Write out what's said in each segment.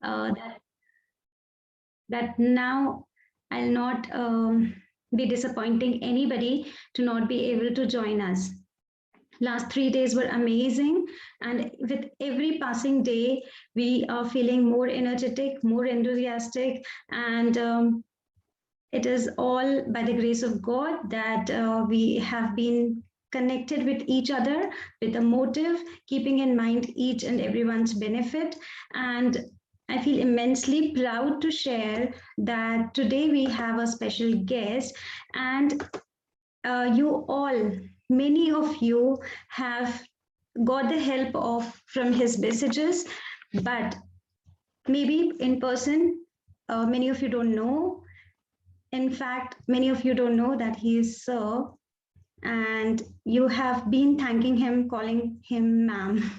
that now I'll not be disappointing anybody to not be able to join us. Last 3 days were amazing, and with every passing day, we are feeling more energetic, more enthusiastic, and it is all by the grace of God that we have been connected with each other with a motive, keeping in mind each and everyone's benefit. And I feel immensely proud to share that today we have a special guest, and you all, many of you have got the help of from his messages, but maybe in person, many of you don't know. In fact, many of you don't know that he is Sir, and you have been thanking him, calling him ma'am.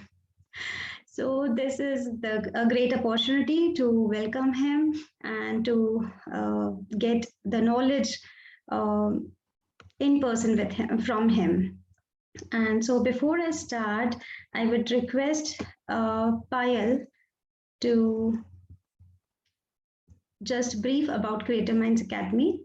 So this is a great opportunity to welcome him and to get the knowledge in person with him, from him. And so before I start, I would request Payal to just brief about Creative Minds Academy.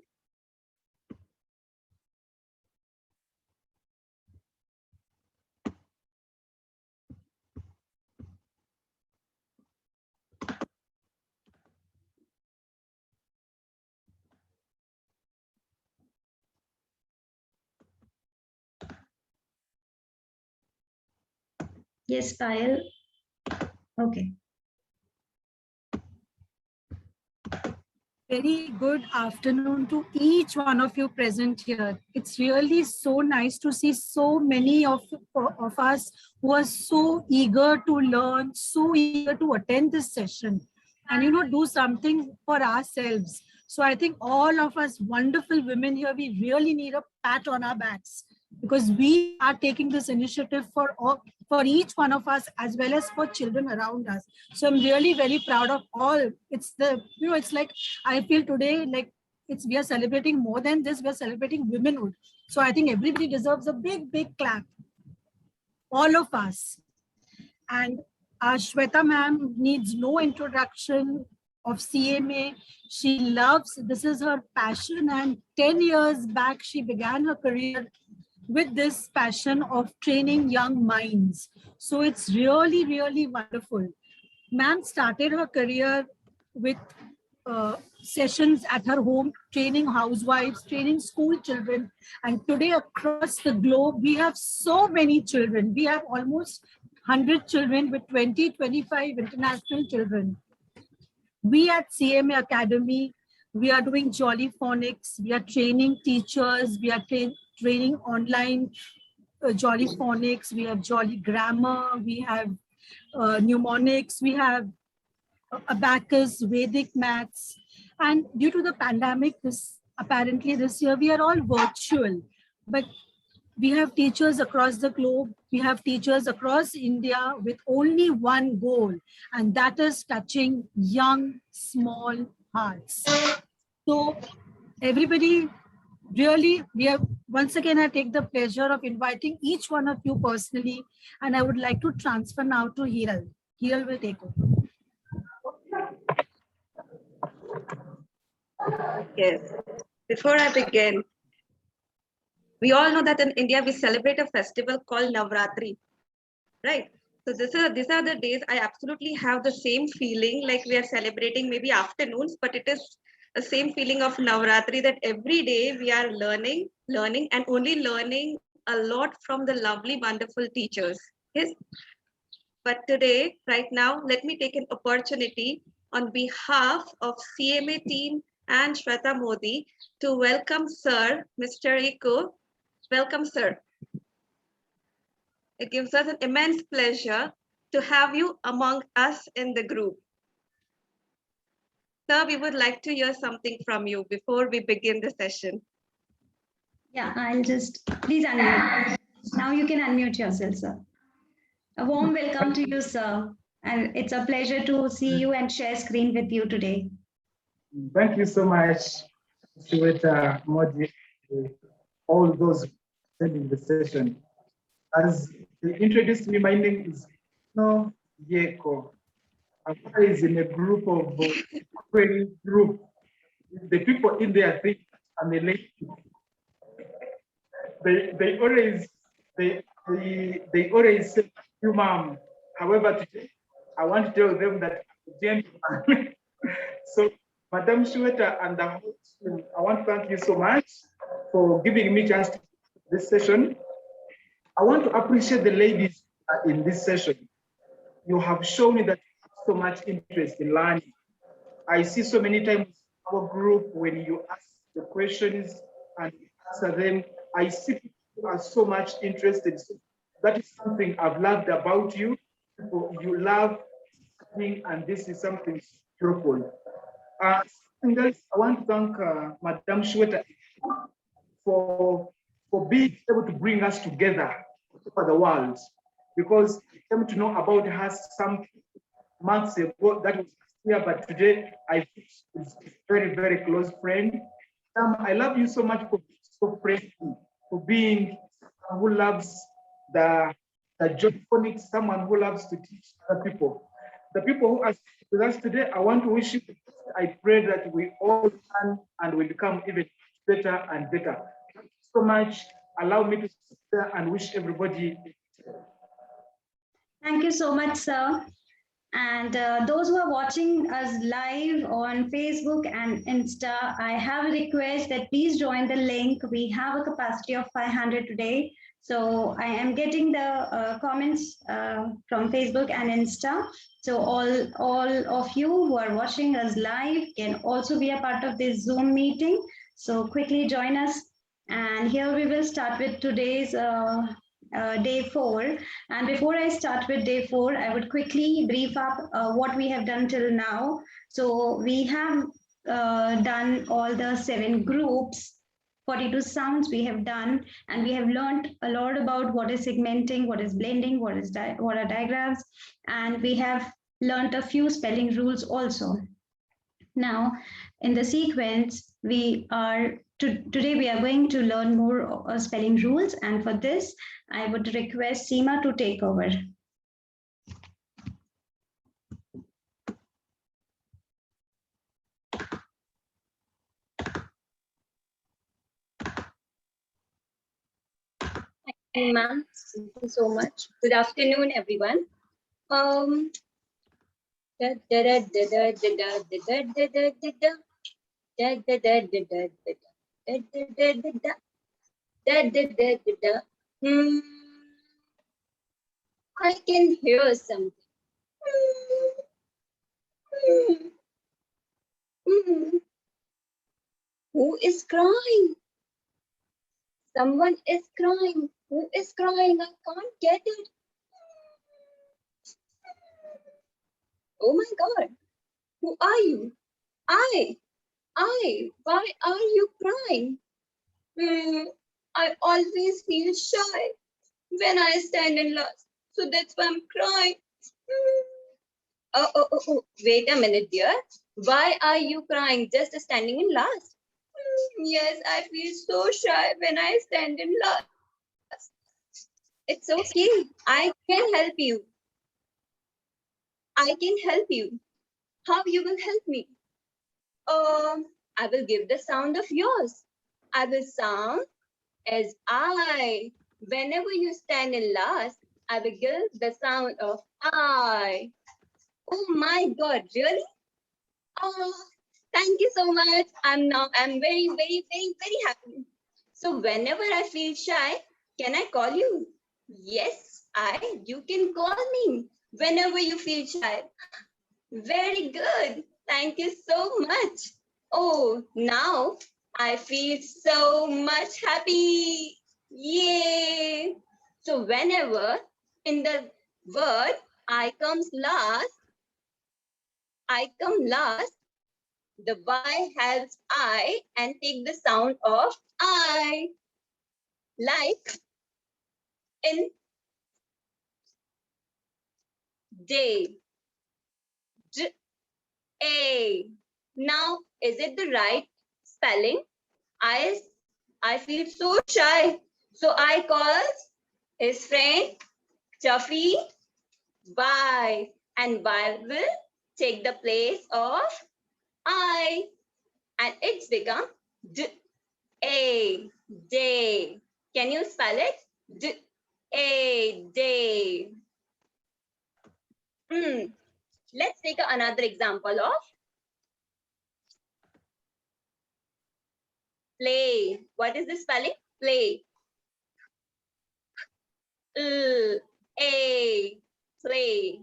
Yes, Payal. Okay. Very good afternoon to each one of you present here. It's really so nice to see so many of us who are so eager to learn, so eager to attend this session and, do something for ourselves. So I think all of us wonderful women here, we really need a pat on our backs because we are taking this initiative for each one of us as well as for children around us. So I'm really very proud of all. It's it's like I feel today like we are celebrating more than this, we're celebrating womanhood. So I think everybody deserves a big, big clap. All of us. And Shweta ma'am needs no introduction of CMA. She loves, this is her passion, and 10 years back, she began her career with this passion of training young minds. So it's really, really wonderful. Ma'am started her career with sessions at her home, training housewives, training school children. And today across the globe, we have so many children. We have almost 100 children with 20-25 international children. We at CMA Academy, we are doing Jolly Phonics. We are training teachers. We are training online Jolly Phonics. We have Jolly Grammar. We have mnemonics. We have abacus, Vedic maths. And due to the pandemic, apparently this year, we are all virtual. But we have teachers across the globe. We have teachers across India with only one goal, and that is touching young, small hearts. So everybody, really, once again, I take the pleasure of inviting each one of you personally, and I would like to transfer now to Hiral. Hiral will take over. Yes. Before I begin, we all know that in India, we celebrate a festival called Navratri, right? So these are the days I absolutely have the same feeling like we are celebrating maybe afternoons, but it is the same feeling of Navratri that every day we are learning and only learning a lot from the lovely, wonderful teachers. Yes. But today, right now, let me take an opportunity on behalf of CMA team and Shweta Modi to welcome Sir, Mr. Iko. Welcome, sir. It gives us an immense pleasure to have you among us in the group. Sir, we would like to hear something from you before we begin the session. Yeah, I'll just, please unmute. Now you can unmute yourself, sir. A warm welcome to you, sir. And it's a pleasure to see you and share screen with you today. Thank you so much, Shweta Modi, all those attending the session. As you introduced me, my name is No Yeko. I'm always in a group of friend group. The people in there think I'm a lady. They always they always say you mom. However, today I want to tell them that I'm a gentleman. So, Madam Shweta and the whole team, I want to thank you so much for giving me chance to this session. I want to appreciate the ladies in this session. You have shown me that you have so much interest in learning. I see so many times in our group when you ask the questions and answer them, I see people are so much interested. So that is something I've loved about you. You love learning, and this is something beautiful. Something else, I want to thank Madam Shweta for, being able to bring us together for the world, because I came to know about her some months ago. That was here, but today I think she's a very, very close friend. I love you so much for being so friendly, for being someone who loves the job phonics, someone who loves to teach other people. The people who are with us today, I want to wish you the best. I pray that we all learn and we become even better and better. Thank you so much. Allow me to sit there and wish everybody. Thank you so much, sir. And those who are watching us live on Facebook and Insta, I have a request that please join the link. We have a capacity of 500 today. So I am getting the comments from Facebook and Insta. So all of you who are watching us live can also be a part of this Zoom meeting. So quickly join us. And here we will start with today's day 4. And before I start with day 4, I would quickly brief up what we have done till now. So we have done all the 7 groups, 42 sounds we have done, and we have learned a lot about what is segmenting, what is blending, what are diagrams, and we have learned a few spelling rules also. Now, in the sequence, today we are going to learn more spelling rules, and for this, I would request Seema to take over. Ma'am, thank you so much. Good afternoon, everyone. I can hear something. Who is crying? Someone is crying. Who is crying? I can't get it. Oh my God. Who are you? I. Why are you crying? I always feel shy when I stand in last. So that's why I'm crying. Oh. Wait a minute, dear. Why are you crying just standing in last? Yes, I feel so shy when I stand in last. It's okay. I can help you. I can help you. How you will help me? I will give the sound of yours. I will sound as I. Whenever you stand in last, I will give the sound of I. Oh my God, really? Oh, thank you so much. I'm very, very, very, very happy. So whenever I feel shy, can I call you? Yes, you can call me whenever you feel shy. Very good. Thank you so much. Oh, now I feel so much happy. Yay. So whenever in the word I come last, the Y helps I and take the sound of I. Like in day. A. Now, is it the right spelling? I feel so shy. So I call his friend Chafi. Bye. And bye will take the place of I, and it's become a day. Can you spell it? A day. Let's take another example of play. What is the spelling? Play. A, play.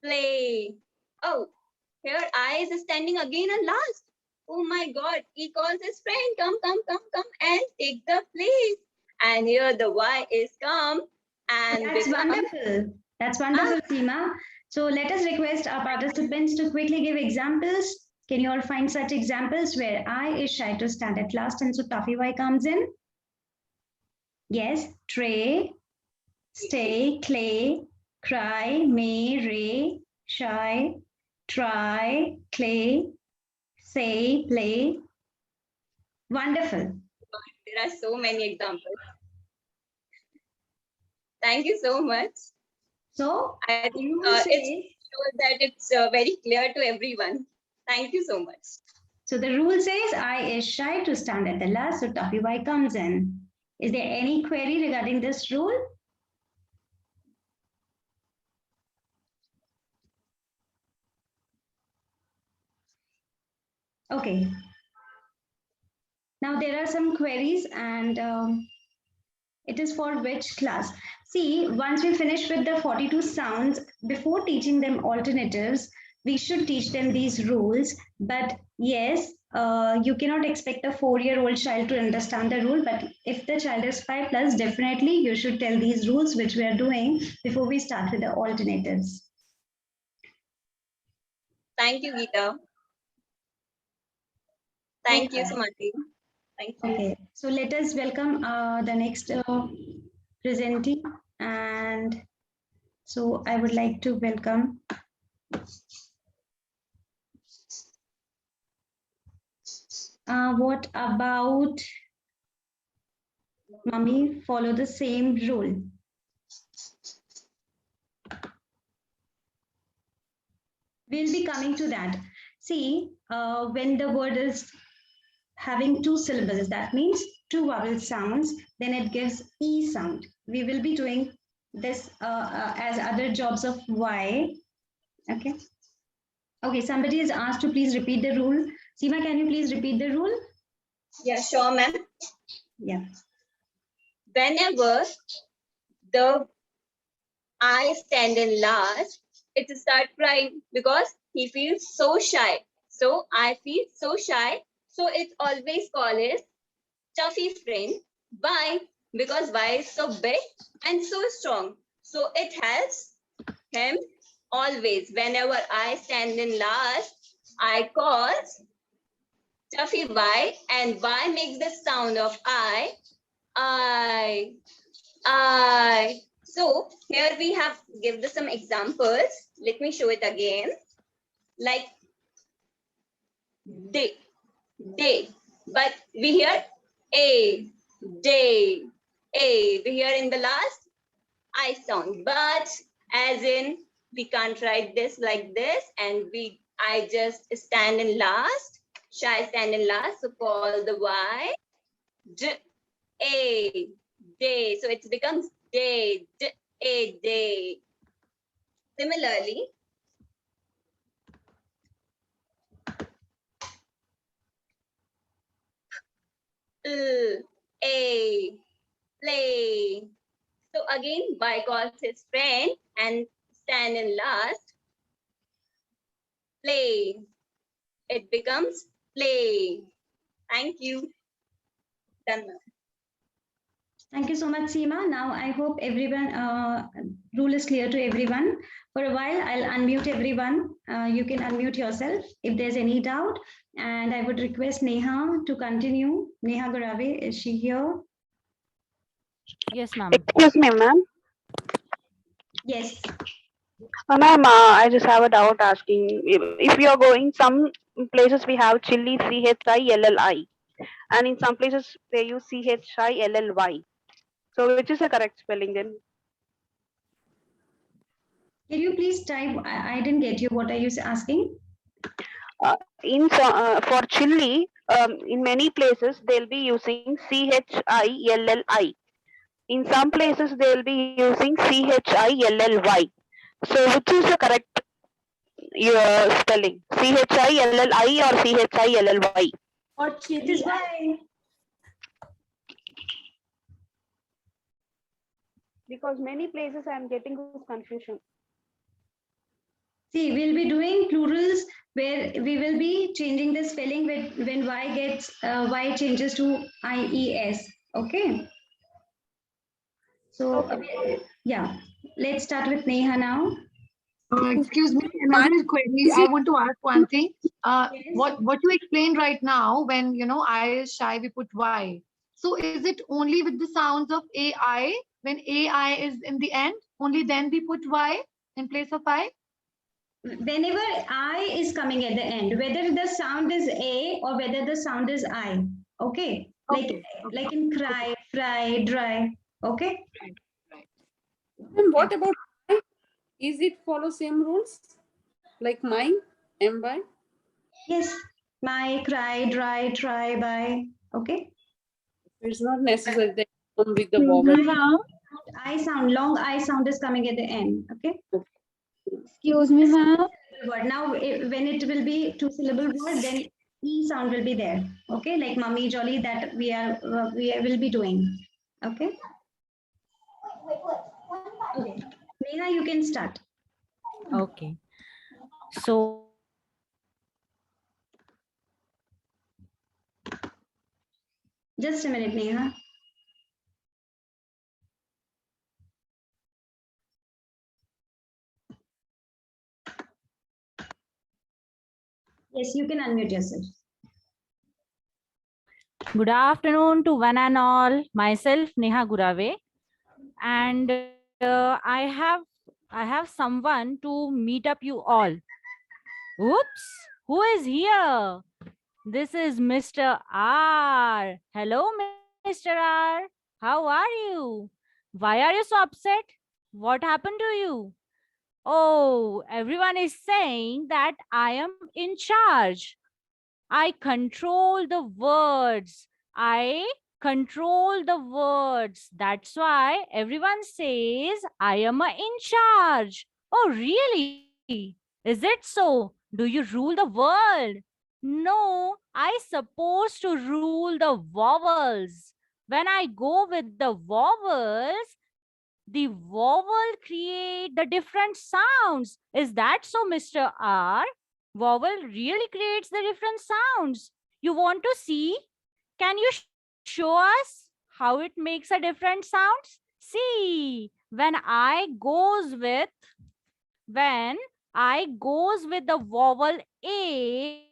Play. Oh, here I is standing again and last. Oh my God, he calls his friend, come, come, come, come and take the place. And here the Y is come and That's become. wonderful. That's wonderful, Seema. So let us request our participants to quickly give examples. Can you all find such examples where I is shy to stand at last and so Toffee Y comes in? Yes, tray, stay, clay, cry, may, ray, shy, try, clay, say, play. Wonderful. There are so many examples. Thank you so much. So I think you will it say, shows that it's very clear to everyone. Thank you so much. so the rule says I is shy to stand at the last, so Toffee Y comes in. Is there any query regarding this rule? Okay. Now there are some queries and it is for which class? See, once we finish with the 42 sounds, before teaching them alternatives, we should teach them these rules. But yes, you cannot expect a 4-year-old child to understand the rule. But if the child is 5 plus, definitely you should tell these rules which we are doing before we start with the alternatives. Thank you, Geeta. Thank you, Sumati. Thank you. Okay, so let us welcome the next presentee. And so I would like to welcome what about Mummy? Follow the same rule. We'll be coming to that. See, when the word is having 2 syllables, that means 2 vowel sounds, then it gives E sound. We will be doing this as other jobs of Y. Okay. Okay, somebody is asked to please repeat the rule. Seema, can you please repeat the rule? Yeah, sure, ma'am. Yeah. Whenever the I stand in last, it start crying because he feels so shy. So I feel so shy. So it always calls Chuffy friend. Why? Because Y is so big and so strong. So it helps him always. Whenever I stand in last, I call Chuffy Y, and Y makes the sound of I. So here we have give some examples. Let me show it again. Like day, day. But we hear a, day, a. We hear in the last I sound. But as in we can't write this like this, and I just stand in last. Shy stand in last. So call the Y. D, a, day. So it becomes day, a day. Similarly, a, play. So again, Y calls his friend and stand in last. Play. It becomes play. Thank you. Done. Thank you so much, Seema. Now I hope everyone rule is clear to everyone. For a while, I'll unmute everyone. You can unmute yourself if there's any doubt. And I would request Neha to continue. Neha Garave, is she here? Yes, ma'am. Excuse me, ma'am. Yes. Ma'am, I just have a doubt asking. If you are going, some places we have chili CHILLI, and in some places they use CHILLY. So which is the correct spelling then? Can you please type? I didn't get you. What are you asking? For chili, in many places they'll be using CHILLI. In some places they'll be using CHILLY. So which is the correct spelling? CHILLI or CHILLY? Or It is chili. why. Because many places I am getting this confusion. See, we'll be doing plurals where we will be changing the spelling when Y gets Y changes to IES. Okay. So yeah, let's start with Neha now. Excuse me, another query. I want to ask one thing. Yes. What you explained right now, when I is shy, we put Y. So is it only with the sounds of AI? When AI is in the end, only then we put Y in place of I? Whenever I is coming at the end, whether the sound is A or whether the sound is I. Okay. Okay. Like in cry, fry, dry. Okay. And what about I? Is it follow same rules like mine? Am by? Yes. My, cry, dry, try, by. Okay. It's not necessary that you come with the vowel. I sound, long I sound is coming at the end. Okay. Excuse me, ma'am. Word. Now, when it will be two-syllable word, then E sound will be there. Okay. Like mummy, jolly, that we will be doing. Okay. Okay. Neha, you can start. Okay. So Just a minute, Neha. Yes, you can unmute yourself. good afternoon to one and all. Myself Neha Gurave, and I have someone to meet up you all. Oops, who is here? This is Mr. R. Hello, Mr. R. How are you? Why are you so upset? What happened to you? Oh, everyone is saying that I am in charge. I control the words. I control the words. That's why everyone says I am in charge. Oh, really? Is it so? Do you rule the world? No, I supposed to rule the vowels. When I go with the vowels, the vowel create the different sounds. Is that so, Mr. R? Vowel really creates the different sounds. You want to see? Can you show us how it makes a different sounds? See, when I goes with the vowel A,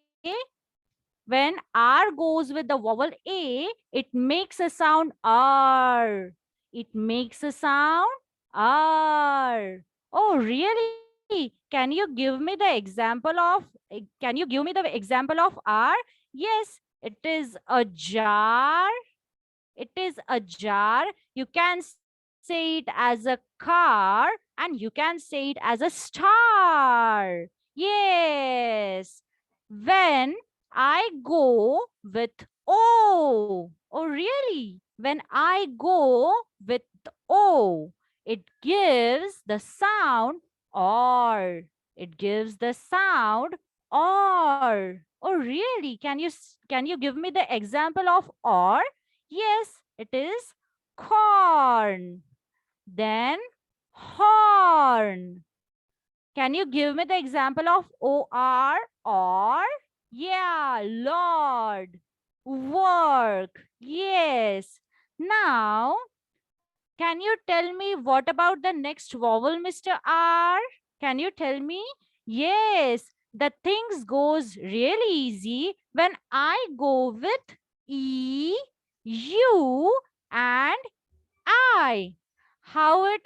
when R goes with the vowel A, it makes a sound R. It makes a sound R. Oh, really? Can you give me the example of R? Yes, it is a jar. It is a jar. You can say it as a car and you can say it as a star. Yes. When I go with O. Oh, really? When I go with O, it gives the sound or. It gives the sound or. Oh, really? Can you give me the example of or? Yes, it is corn. Then horn. Can you give me the example of OR or? Yeah, Lord. Work. Yes. Now, can you tell me what about the next vowel, Mr. R? Can you tell me? Yes, the things goes really easy when I go with E, U, and I. How it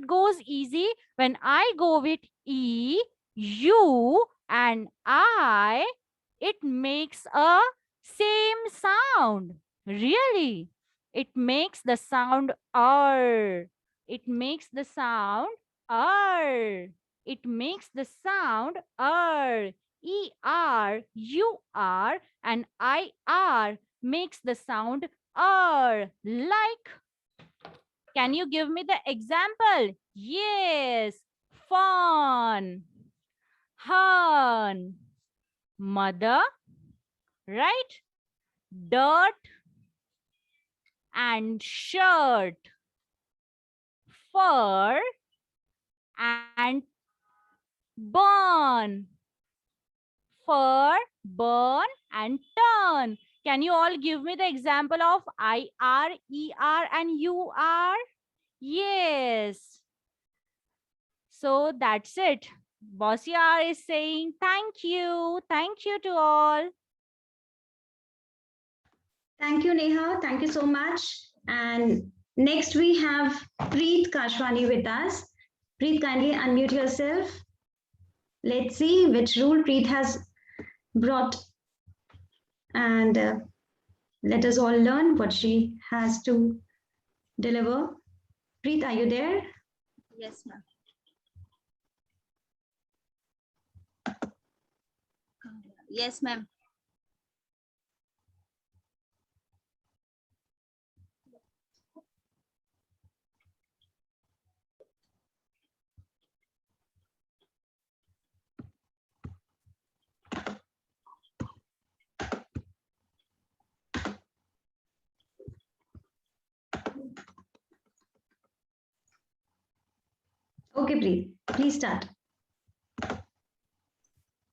goes easy when I go with E, U, and I, it makes a same sound. Really? It makes the sound R. It makes the sound R. It makes the sound R. ER, UR, and IR makes the sound R. Like, can you give me the example? Yes. Fawn, hun, mother, right? Dirt and shirt, fur and burn, fur, burn, and turn. Can you all give me the example of IR, ER, and UR? Yes. So that's it. Bossy R is saying thank you. Thank you to all. Thank you, Neha. Thank you so much. And next we have Preet Kashwani with us. Preet, kindly unmute yourself. Let's see which rule Preet has brought, and let us all learn what she has to deliver. Preet, are you there? Yes, ma'am. Yes, ma'am. Okay, Preet, please start.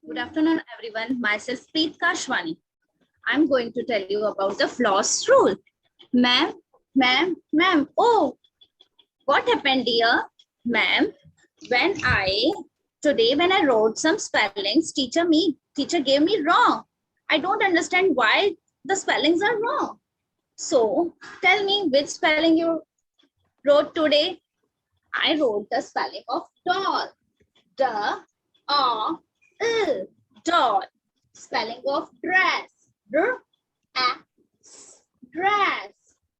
Good afternoon, everyone. Myself, Preet Kashwani. I'm going to tell you about the floss rule. Ma'am, ma'am. Oh, what happened, dear? Ma'am, today when I wrote some spellings, teacher gave me wrong. I don't understand why the spellings are wrong. So tell me which spelling you wrote today. I wrote the spelling of doll. D-A-L, doll. Spelling of dress. D-A-S, dress.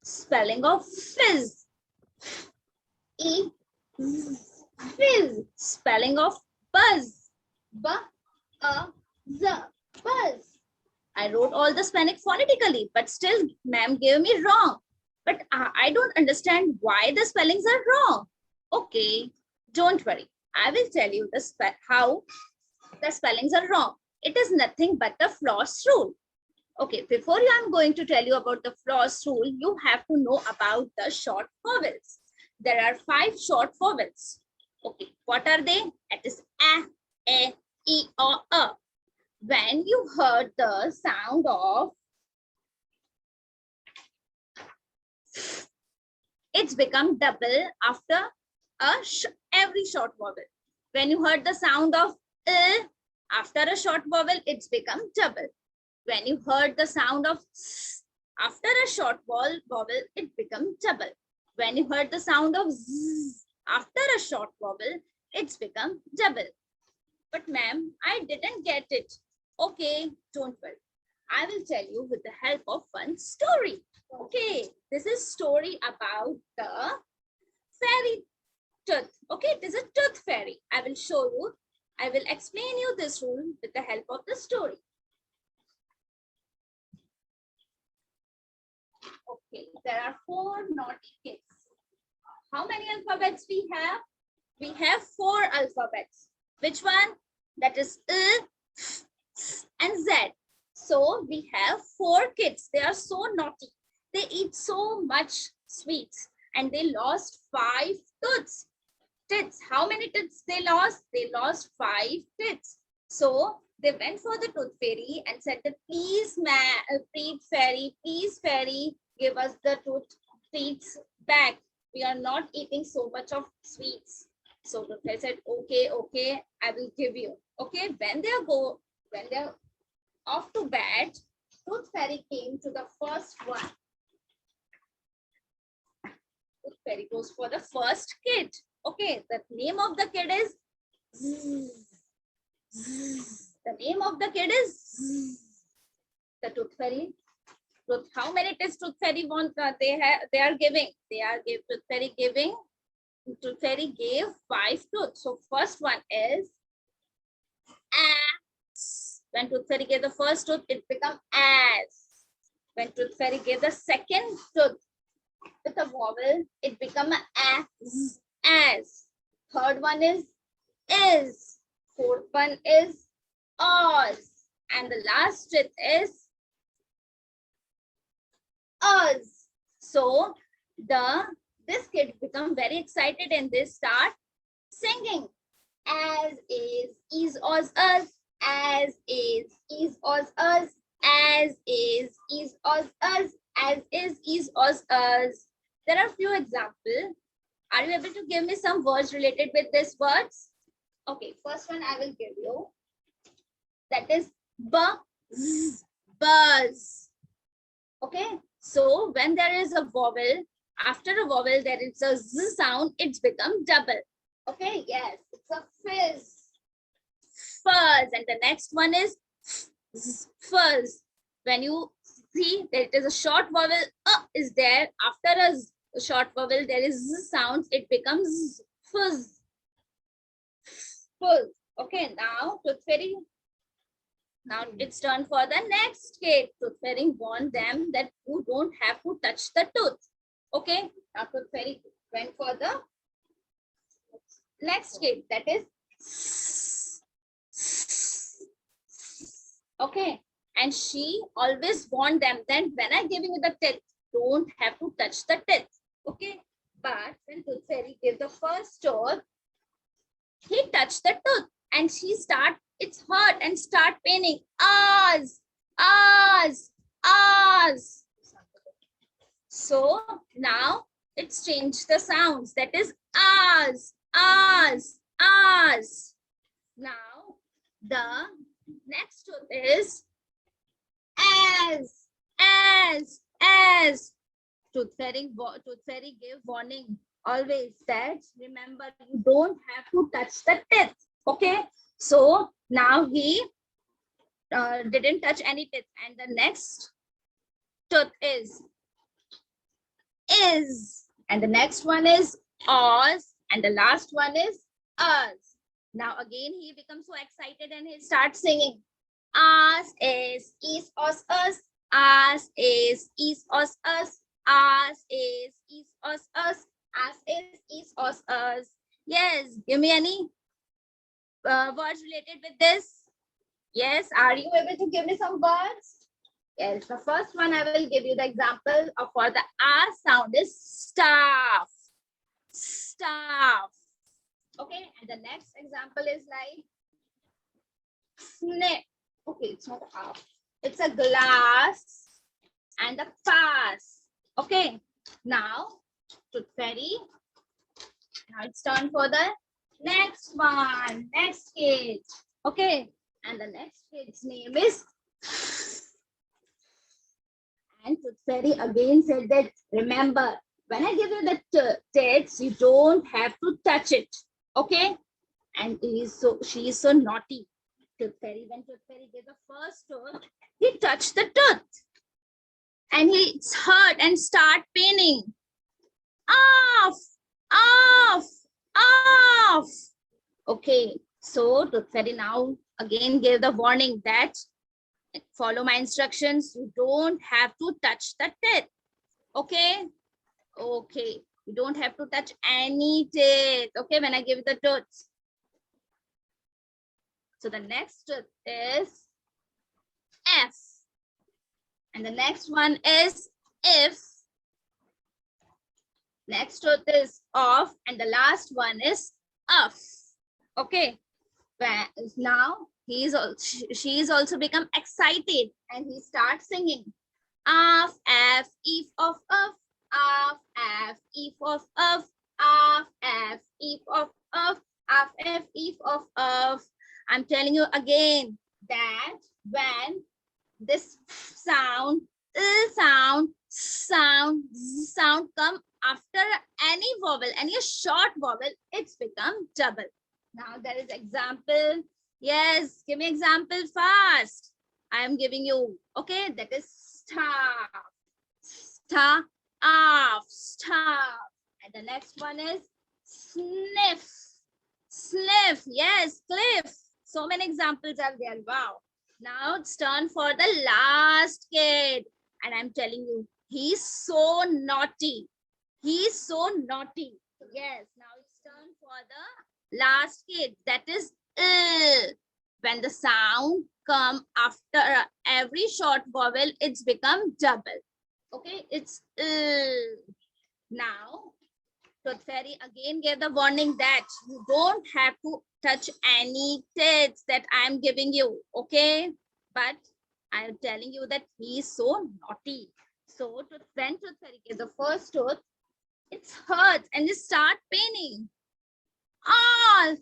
Spelling of fizz. E-Z, fizz. Spelling of buzz. B-A-Z, buzz. I wrote all the spelling phonetically, but still ma'am gave me wrong. But I don't understand why the spellings are wrong. Okay, don't worry. I will tell you how the spellings are wrong. It is nothing but the floss rule. Okay, before I'm going to tell you about the floss rule, you have to know about the short vowels. There are 5 short vowels. Okay, what are they? It is A, E, or A. When you heard the sound of, it's become double after every short vowel. When you heard the sound of after a short vowel, it's become double. When you heard the sound of after a short vowel, it become double. When you heard the sound of after a short vowel, it's become double. But ma'am, I didn't get it. Okay, don't worry. I will tell you with the help of one story. Okay, this is story about the fairy tooth. Okay, it is a tooth fairy. I will show you. I will explain you this rule with the help of the story. Okay, there are 4 naughty kids. How many alphabets we have? We have 4 alphabets. Which one? That is and Z. So we have 4 kids. They are so naughty. They eat so much sweets and they lost 5 tooths. How many teeth they lost? They lost 5 teeth. So they went for the tooth fairy and said that please, please fairy, give us the teeth back. We are not eating so much of sweets. So the fairy said, okay, I will give you. Okay, when they're off to bed, tooth fairy came to the first one. Tooth fairy goes for the first kid. Okay, the name of the kid is the name of the kid is the tooth fairy. How many tests tooth fairy want they are giving? Tooth fairy giving Tooth Fairy gave 5 tooth. So first one is as. When Tooth Fairy gave the first tooth, it become as. When Tooth Fairy gave the second tooth with a vowel, it become as. As. Third one is. Fourth one is Oz. And the last tooth is us. So this kid become very excited and they start singing. As is, Oz, us. As is, Oz, us. As is, Oz, us. As is, Oz, us. There are few examples. Are you able to give me some words related with these words? Okay, first one I will give you. That is buzz, buzz. Okay, so when there is a vowel, after a vowel there is a z sound, it's become double. Okay, yes, it's a fizz, fuzz, and the next one is fuzz. When you see that it is a short vowel is there, after a short vowel there is z sound, it becomes fuzz, fuzz. Okay, now Tooth Fairy. Now it's turn for the next kid. Tooth Fairy warned them that you don't have to touch the tooth. Okay, now Tooth Fairy went for the next kid, that is okay, and she always warned them that when I give you the teeth, don't have to touch the teeth. Okay, but when Tooth Fairy gave the first tooth, he touched the tooth and it's hurt and start paining. Oz, Oz, Oz. So now it's changed the sounds. That is Oz, Oz, Oz. Now the next tooth is as. Tooth Fairy gave warning always that remember you don't have to touch the teeth. Okay, so now he didn't touch any teeth, and the next tooth is, and the next one is Oz, and the last one is us. Now again he becomes so excited and he starts singing. Us is Oz, us. Us is Oz, us. Us is Oz, us. Us is Oz, us. Yes, give me any words related with this. Yes, are you able to give me some words? Yes, the first one I will give you the example of for the R sound is staff. Staff. Okay, and the next example is like snip. Okay, it's not half. It's a glass and a pass. Okay, now Tooth Fairy. Now it's turn for the next one, next kid. Okay, and the next kid's name is. And Tooth Fairy again said that remember, when I give you the teeth, you don't have to touch it. Okay, and she is so naughty. Tooth Fairy, when Tooth Fairy gave the first tooth, he touched the tooth, and it's hurt and start paining. Off, off, off. Okay, so Tooth Fairy now again gave the warning that follow my instructions. You don't have to touch the teeth. Okay, okay. You don't have to touch any teeth. Okay, when I give you the tooth. So the next tooth is F. And the next one is if. Next tooth is off, and the last one is off. Okay. Now she is also become excited, and he starts singing. Off, F, if of, off, F, if of, off, F, if of, off, F, if of. I'm telling you again that when this sound come after any vowel, any short vowel, it's become double. Now there is example. Yes, give me example fast. I am giving you. Okay, that is staff. Staff. Staff. And the next one is sniff, sniff. Yes, cliff. So many examples are there. Wow. Now it's turn for the last kid. And I'm telling you, he's so naughty. He's so naughty. Yes, now it's turn for the last kid. That is when the sound come after every short vowel, it's become double. Okay, it's now Tooth Fairy again gave the warning that you don't have to touch any teeth that I'm giving you. Okay, but I'm telling you that he is so naughty. So when Tooth Fairy gave the first tooth, it hurts and it start paining. All.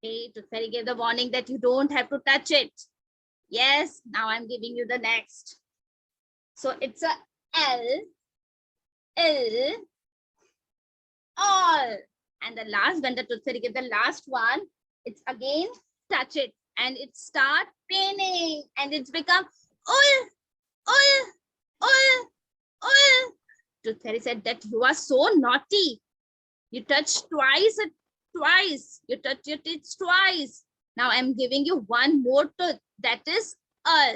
Okay, Tooth Fairy gave the warning that you don't have to touch it. Yes, now I'm giving you the next. So it's a L, all. And the last, when the Tooth Fairy gave the last one, it's again touch it and it start paining and it's become ul. Tooth Fairy said that you are so naughty. You touched twice. You touched your teeth twice. Now I'm giving you one more tooth. That is ul.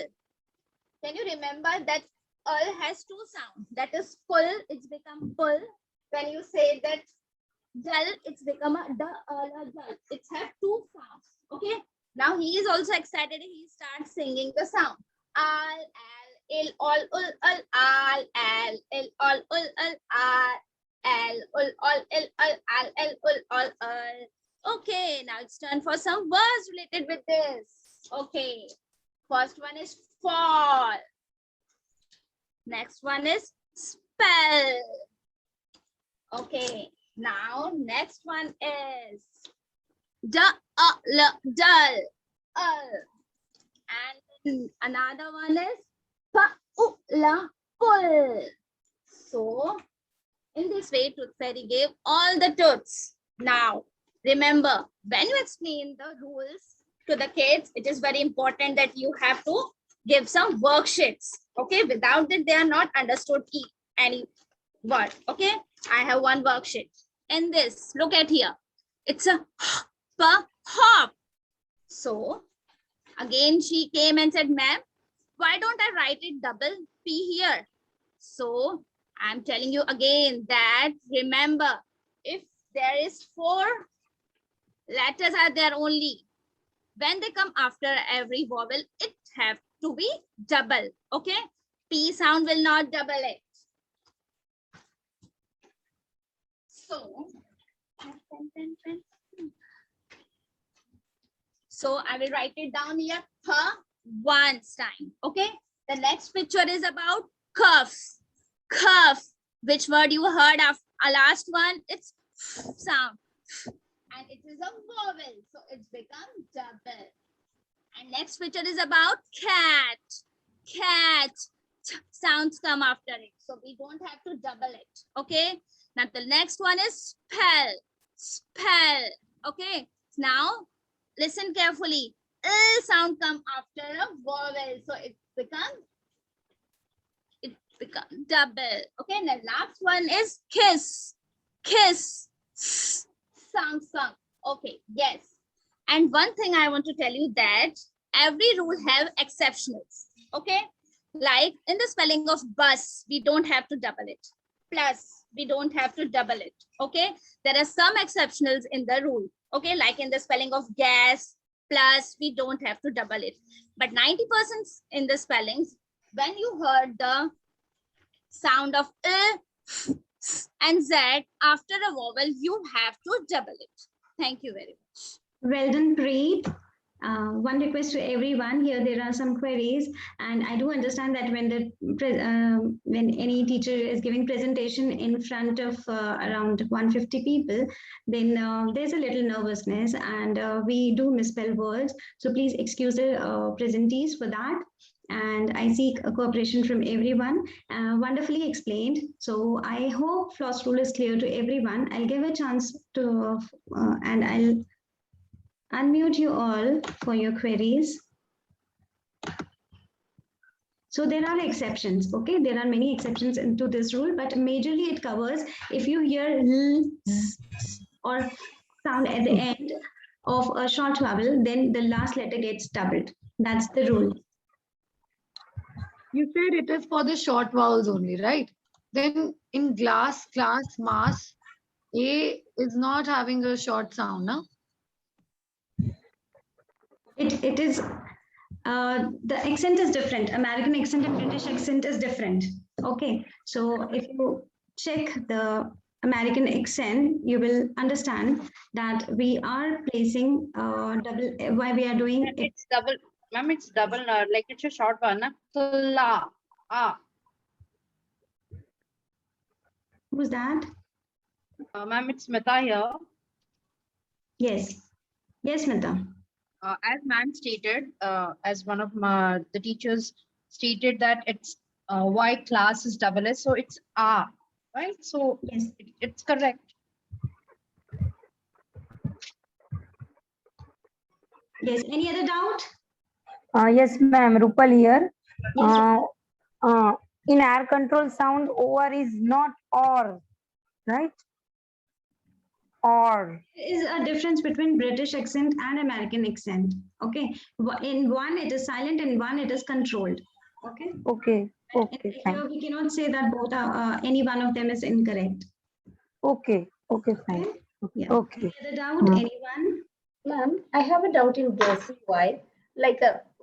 Can you remember that ul has two sounds? That is pull. It's become pull. When you say that dull, it's become a dull. It's have two sounds. Okay. Now he is also excited. He starts singing the sound. Al, il, all, ul, al, il, all, ul, al, ul, all, il, al, ul, all. Okay, now it's time for some words related with this. Okay, first one is fall. Next one is spell. Okay, now next one is dull. And another one is pull. So in this way, Tooth Fairy gave all the tooths. Now, remember, when you explain the rules to the kids, it is very important that you have to give some worksheets. Okay, without it, they are not understood any word. Okay, I have one worksheet. In this, look at here. It's a hop. So, again, she came and said, ma'am, why don't I write it double P here? So, I'm telling you again that remember, if there is 4 letters are there only, when they come after every vowel, it have to be double. Okay, P sound will not double it. So I will write it down here once time. Okay, the next picture is about cuffs. Cuff, which word you heard of last one? It's sound and it is a vowel, so it's become double. And next picture is about cat. Sounds come after it, so we don't have to double it. Okay, now the next one is spell. Okay, now listen carefully. Sound come after a vowel, so it becomes double. Okay, and the last one is kiss. Sound. Okay, yes. And one thing I want to tell you that every rule have exceptionals. Okay, like in the spelling of bus, we don't have to double it. Plus, we don't have to double it. Okay, there are some exceptionals in the rule. Okay, like in the spelling of gas, plus we don't have to double it. But 90% in the spellings, when you heard the sound of and Z after a vowel, you have to double it. Thank you very much. Well done, Preet. One request to everyone here, there are some queries, and I do understand that when any teacher is giving presentation in front of around 150 people, then there's a little nervousness and we do misspell words. So please excuse the presentees for that. And I seek a cooperation from everyone. Wonderfully explained. So I hope Floss rule is clear to everyone. I'll give a chance to, and I'll unmute you all for your queries. So there are exceptions, okay? There are many exceptions into this rule, but majorly it covers if you hear l, z, or sound at the end of a short vowel, then the last letter gets doubled. That's the rule. You said it is for the short vowels only, right? Then in glass, class, mass, A is not having a short sound, no? It is, the accent is different. American accent and British accent is different. Okay, so if you check the American accent, you will understand that we are placing double, why we are doing it. It's double, ma'am, it's double, like it's a short one. Na? So la, ah. Who's that? Ma'am, it's Meta here. Yes. Yes, Mita. As ma'am stated, as one of the teachers stated that it's Y class is double S, so it's R, right? So yes, it's correct. Yes. Any other doubt? Yes, ma'am. Rupal here. Yes. In air control sound, over is not or, right? Or. There is a difference between British accent and American accent. Okay. In one, it is silent, in one, it is controlled. Okay. Okay. Okay. Here we cannot say that both are, any one of them is incorrect. Okay. Okay. Fine. Yeah. Okay. Any other doubt? Anyone? Ma'am, I have a doubt in Bossy Y. Like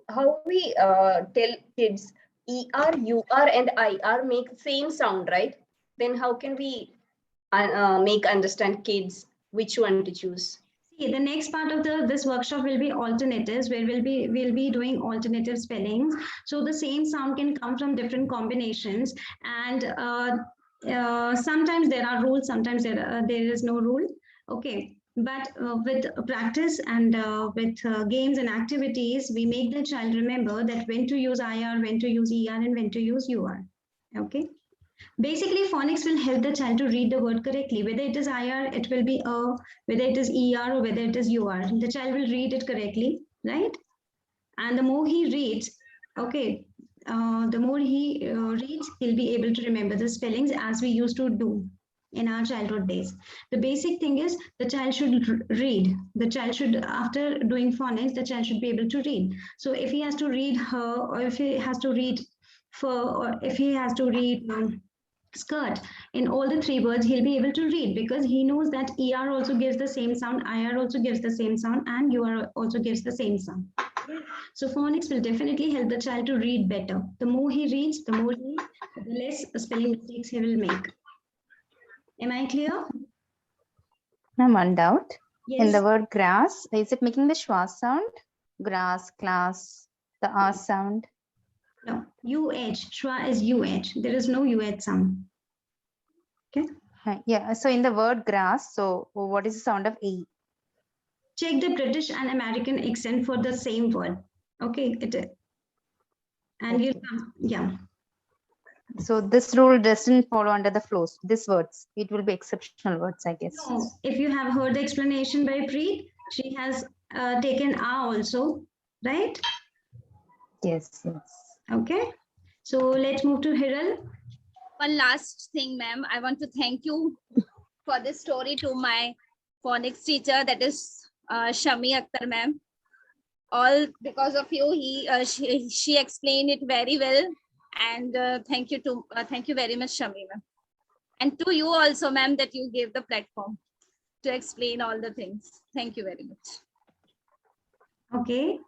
how we tell kids ER, UR and IR make same sound, right? Then how can we make understand kids which one to choose? See, the next part of this workshop will be alternatives, where we'll be doing alternative spellings. So the same sound can come from different combinations, and sometimes there are rules, sometimes there is no rule. Okay. But with practice and with games and activities, we make the child remember that when to use IR, when to use ER, and when to use UR. Okay. Basically, phonics will help the child to read the word correctly. Whether it is IR, it will be A, whether it is ER, or whether it is UR. The child will read it correctly, right? And the more he reads, okay, the more he reads, he'll be able to remember the spellings as we used to do in our childhood days. The basic thing is the child should read. The child should, after doing phonics, the child should be able to read. So if he has to read her, or if he has to read fur, or if he has to read skirt, in all the three words, he'll be able to read, because he knows that ER also gives the same sound, IR also gives the same sound, and UR also gives the same sound. So phonics will definitely help the child to read better. The more he reads, the less spelling mistakes he will make. Am I clear? Ma'am, one doubt. Yes. In the word grass, is it making the schwa sound? Grass, class, the R sound. No, UH. Schwa is UH. There is no UH sound. Okay. Yeah. So in the word grass, so what is the sound of E? Check the British and American accent for the same word. Okay. And you come, yeah. So this rule doesn't follow under the flows. This words, it will be exceptional words, I guess. No, if you have heard the explanation by Preet, she has taken A also, right? Yes, yes. Okay. So let's move to Hiral. One last thing, ma'am. I want to thank you for this story to my phonics teacher, that is Shami Akhtar, ma'am. All because of you, she explained it very well. And thank you very much, Shami, ma'am. And to you also, ma'am, that you gave the platform to explain all the things. Thank you very much. Okay.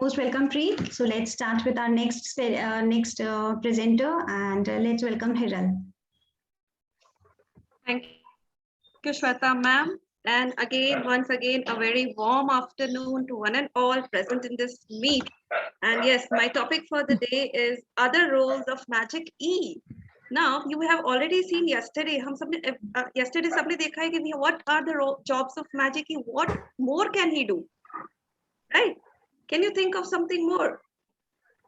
Most welcome, Preet. So let's start with our next presenter, and let's welcome Hiral. Thank you, Shweta ma'am. And again, once again, a very warm afternoon to one and all present in this meet. And yes, my topic for the day is other roles of magic E. Now, you have already seen yesterday, yesterday sabne dekha hai ki what are the jobs of magic E? What more can he do? Right? Can you think of something more?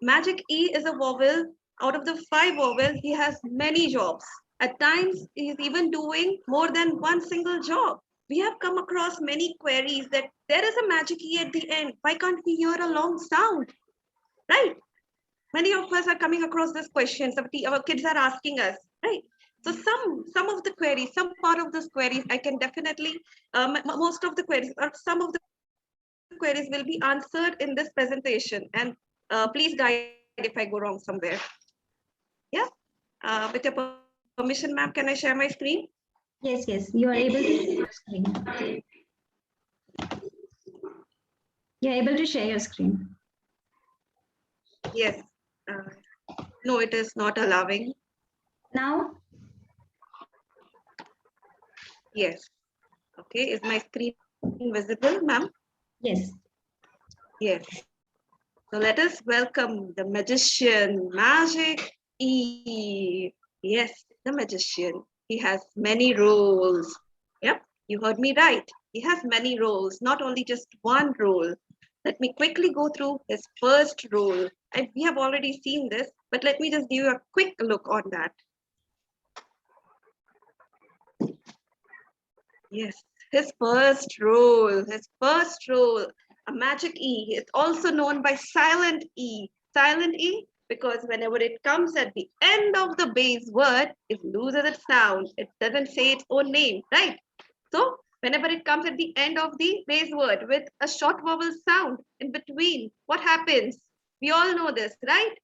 Magic E is a vowel. Out of the 5 vowels, he has many jobs. At times, he is even doing more than one single job. We have come across many queries that there is a magic E at the end. Why can't we hear a long sound? Right? Many of us are coming across this question. Our kids are asking us, right? So some of the queries, some part of those queries, I can definitely, most of the queries or some of the queries will be answered in this presentation. And please guide if I go wrong somewhere. Yeah. With your permission, ma'am, can I share my screen? Yes, yes, you are able to share your screen. You're able to share your screen. Yes. No, it is not allowing. Now? Yes. Okay. Is my screen visible, ma'am? Yes. Yes. So let us welcome the magician, Magic E. Yes, the magician. He has many roles. Yep, you heard me right. He has many roles, not only just one role. Let me quickly go through his first role. And we have already seen this, but let me just give you a quick look on that. Yes, his first role, a magic E. It's also known by silent E. Silent E, because whenever it comes at the end of the base word, it loses its sound. It doesn't say its own name, right? So whenever it comes at the end of the base word with a short vowel sound in between, what happens? We all know this, right?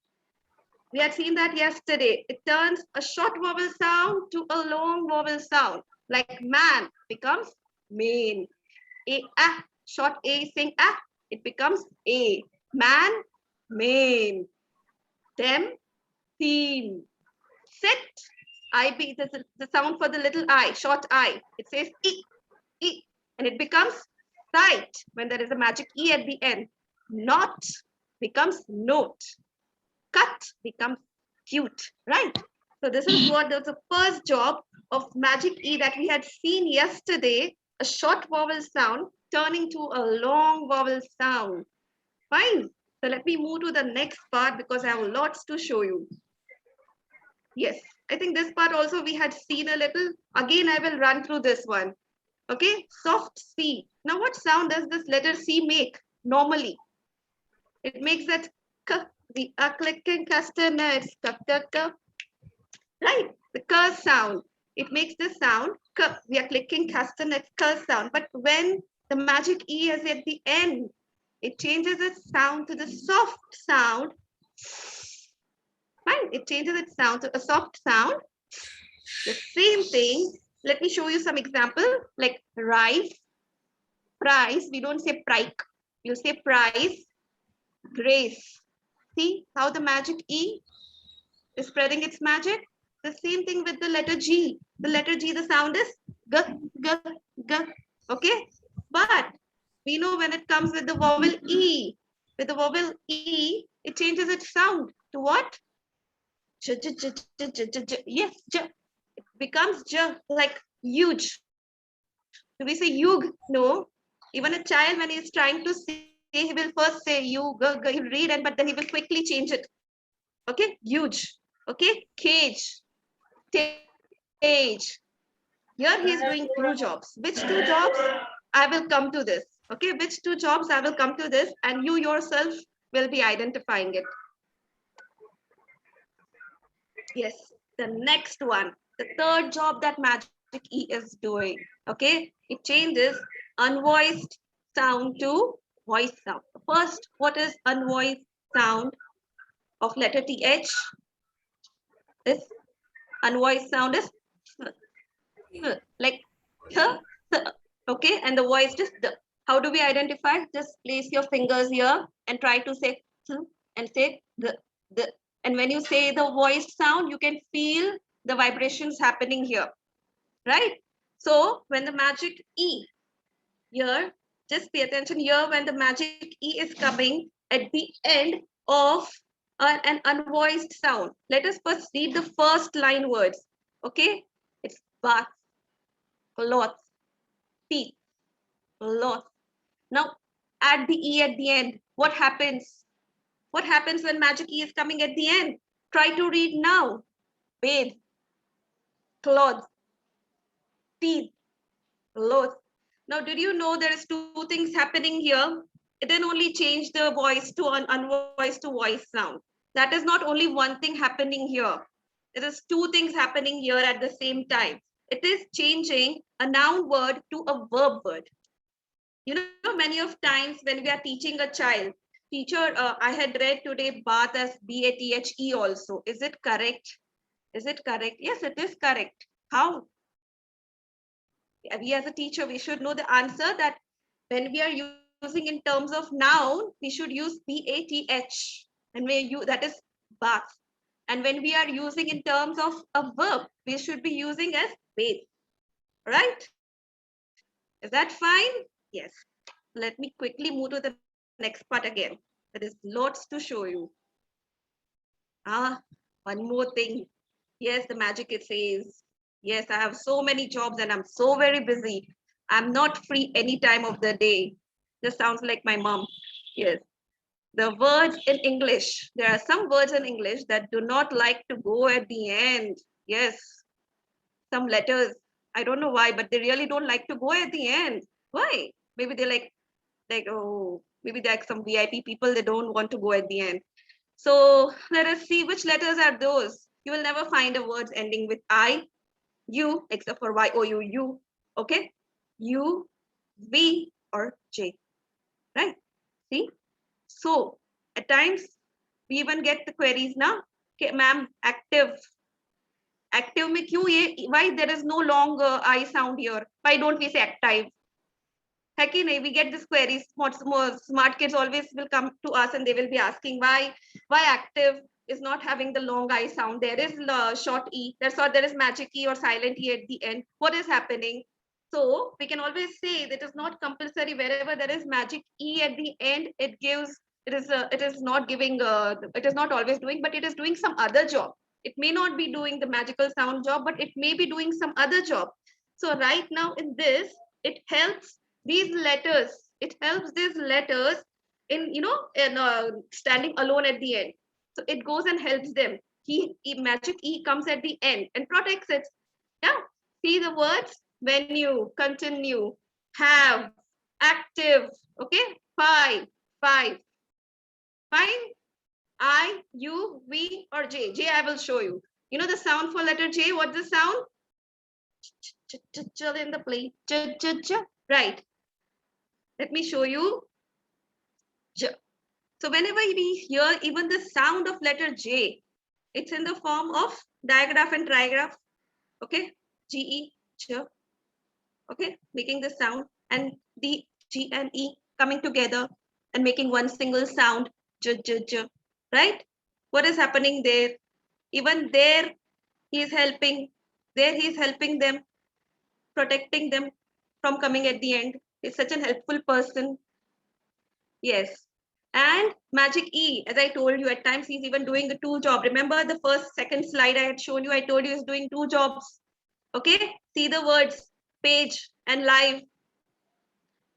We had seen that yesterday. It turns a short vowel sound to a long vowel sound. Like man becomes main. Short A, sing it becomes A. Man, main. Them, theme. Sit, IB, this is the sound for the little I, short I. It says E, and it becomes sight when there is a magic E at the end. Not becomes note. Cut becomes cute, right? So this is what the first job of magic E that we had seen yesterday, a short vowel sound turning to a long vowel sound. Fine. So let me move to the next part because I have lots to show you. Yes, I think this part also we had seen a little. Again, I will run through this one. Okay, soft C. Now what sound does this letter C make normally? It makes that K. We are clicking castanets. K, K, K. Right, the K sound. It makes the sound K. We are clicking castanets K sound. But when the magic E is at the end, it changes its sound to the soft sound. Fine, it changes its sound to a soft sound. The same thing. Let me show you some example like rice, price. We don't say prike. You say price, grace. See how the magic E is spreading its magic? The same thing with the letter G. The letter G, the sound is G, G, G. Okay? But we know when it comes with the vowel E, it changes its sound to what? J, j, j, j, j, j, j. Yes, J. It becomes J, like huge. Do we say yug? No. Even a child, when he's trying to say, he will first say you, he'll read, but then he will quickly change it. Okay, huge. Okay, cage, stage. Here he is doing two jobs. Which two jobs? I will come to this. Okay, which two jobs? I will come to this, and you yourself will be identifying it. Yes, the next one, the third job that Magic E is doing. Okay, it changes unvoiced sound to voice sound. First, what is unvoiced sound of letter TH? This unvoiced sound is like okay, and the voice is the. How do we identify? Just place your fingers here and try to say and say the. And when you say the voiced sound, you can feel the vibrations happening here, right? So when the magic E here, just pay attention here when the magic E is coming at the end of an unvoiced sound. Let us first read the first line words. Okay, it's bath, cloth, teeth, cloth. Now add the E at the end. What happens? What happens when magic E is coming at the end? Try to read now. Bathe, clothes, teeth, clothes. Now, did you know there is two things happening here? It didn't only change the voice to an unvoiced to voice sound. That is not only one thing happening here. There is two things happening here at the same time. It is changing a noun word to a verb word. You know, many of times when we are teaching a child, teacher, I had read today bath as B-A-T-H-E also. Is it correct? Is it correct? Yes, it is correct. How? We as a teacher, we should know the answer that when we are using in terms of noun, we should use B-A-T-H. And that is bath. And when we are using in terms of a verb, we should be using as bathe. Right? Is that fine? Yes. Let me quickly move to the next part again. There is lots to show you. One more thing. Yes, the magic it says. Yes, I have so many jobs and I'm so very busy. I'm not free any time of the day. This sounds like my mom. Yes. The words in English. There are some words in English that do not like to go at the end. Yes. Some letters. I don't know why, but they really don't like to go at the end. Why? Maybe they're like, oh, maybe they're like some VIP people, they don't want to go at the end. So let us see which letters are those. You will never find a words ending with I, U, except for Y, O, U, U. Okay? U, V, or J. Right? See? So at times we even get the queries now. Okay, ma'am, active. Active में क्यों ये? Why there is no long I sound here? Why don't we say active? है कि नहीं? We get these queries. Smart kids always will come to us and they will be asking why active is not having the long I sound. There is short E. That's why there is magic E or silent E at the end. What is happening? So we can always say that it is not compulsory. Wherever there is magic E at the end, it is not giving. It is not always doing, but it is doing some other job. It may not be doing the magical sound job, but it may be doing some other job. So right now in this, it helps these letters. It helps these letters in standing alone at the end. So it goes and helps them. Magic E comes at the end and protects it. Yeah. See the words: venue, continue, have, active. Okay. Five. Fine. I, U, V, or J. J, I will show you. You know the sound for letter J? What's the sound? In the play. Right. Let me show you. J. So whenever we hear even the sound of letter J, it's in the form of digraph and trigraph. Okay. G, E, J. Okay. Making the sound, and the G and E coming together and making one single sound. J, J, J. Right? What is happening there? Even there, he is helping. There, he is helping them, protecting them from coming at the end. He's such an helpful person. Yes. And magic E, as I told you, at times he's even doing a two job. Remember the second slide I had shown you, I told you he's doing two jobs. Okay. See the words page and live.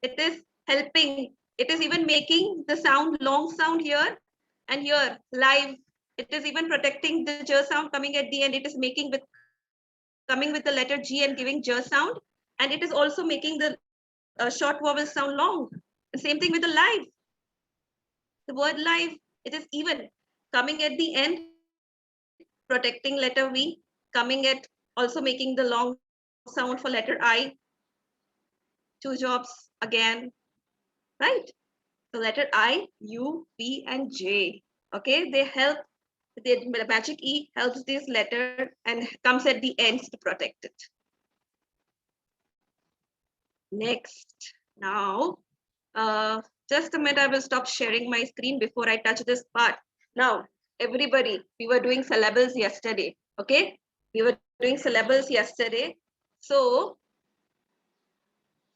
It is helping. It is even making the sound, long sound here and here, live. It is even protecting the J sound coming at the end. It is coming with the letter G and giving J sound. And it is also making the short vowel sound long. The same thing with the live. The word live, it is even coming at the end, protecting letter V, coming at also making the long sound for letter I. Two jobs again, right? So letter I, U, V, and J. Okay, they help. The magic E helps this letter and comes at the ends to protect it. Next, now, just a minute, I will stop sharing my screen before I touch this part. Now, everybody, we were doing syllables yesterday, okay? We were doing syllables yesterday. So,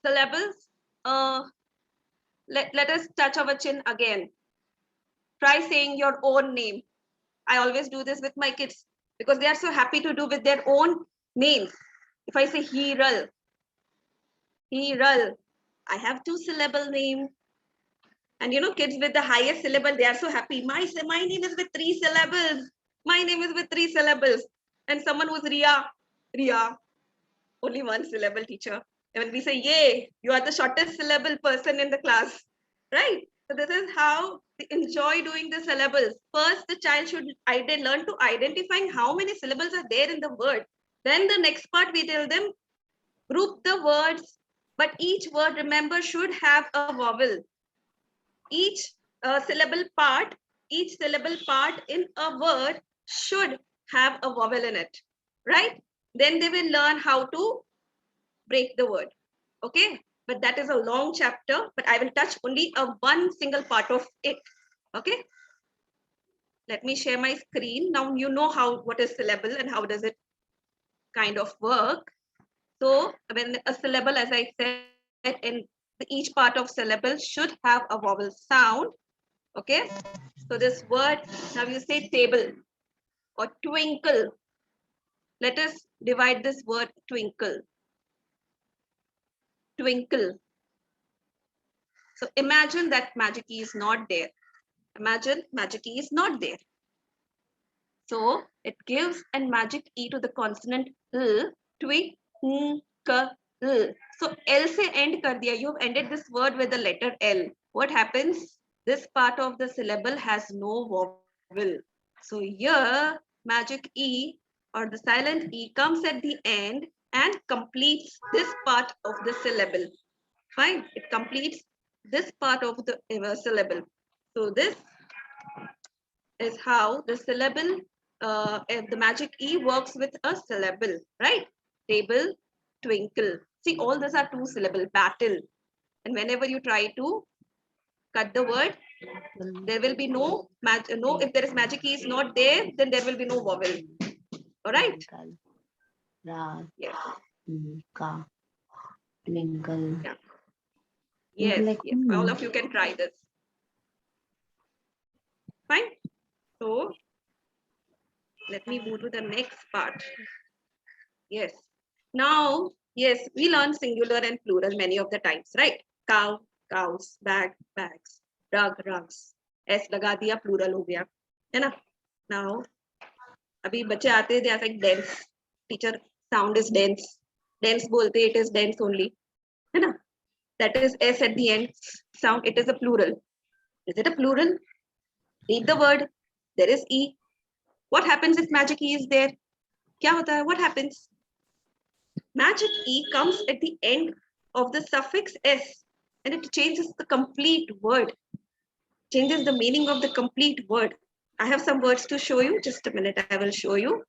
syllables, let us touch our chin again. Try saying your own name. I always do this with my kids because they are so happy to do with their own names. If I say Hiral, I have 2-syllable name. And you know, kids with the highest syllable, they are so happy. My name is with 3 syllables. My name is with 3 syllables. And someone who's Ria, only 1 syllable, teacher. And when we say, yay, you are the shortest syllable person in the class, right? So this is how they enjoy doing the syllables. First, the child should learn to identifying how many syllables are there in the word. Then the next part, we tell them group the words, but each word, remember, should have a vowel. Each syllable part in a word should have a vowel in it, right? Then they will learn how to break the word. Okay, but that is a long chapter, but I will touch only one single part of it. Okay, let me share my screen. Now you know what is syllable and how does it kind of work. So when a syllable, as I said, in each part of syllable should have a vowel sound. Okay, so this word, now you say table or twinkle. Let us divide this word twinkle. Twinkle. So imagine that magic key is not there. Imagine magic key is not there. So it gives a magic E to the consonant L, twinkle. So L se end kar diya. You've ended this word with the letter L. What happens? This part of the syllable has no vowel. So here magic E or the silent E comes at the end and completes this part of the syllable. Fine. It completes this part of the syllable. So this is how the syllable, the magic E works with a syllable, right? Table, twinkle. See, all these are two syllable, battle. And whenever you try to cut the word, there will be no, if there is magic E is not there, then there will be no vowel. All right? Yes. Twinkle. Yeah. Yes, Like, yes. All of you can try this. Fine. So let me move to the next part. Yes. Now, yes, we learn singular and plural many of the times, right? Cow, cows, bag, bags, rug, rugs. S लगा दिया plural हो गया, है ना? Now, अभी बच्चे आते हैं, they are like dense. Teacher, sound is dense. Dense बोलते, it is dense only, है ना? That is S at the end. Sound, it is a plural. Is it a plural? Read the word. There is E. What happens if magic E is there? क्या होता है? What happens? Magic E comes at the end of the suffix S and it changes the complete word, changes the meaning of the complete word. I have some words to show you. Just a minute, I will show you.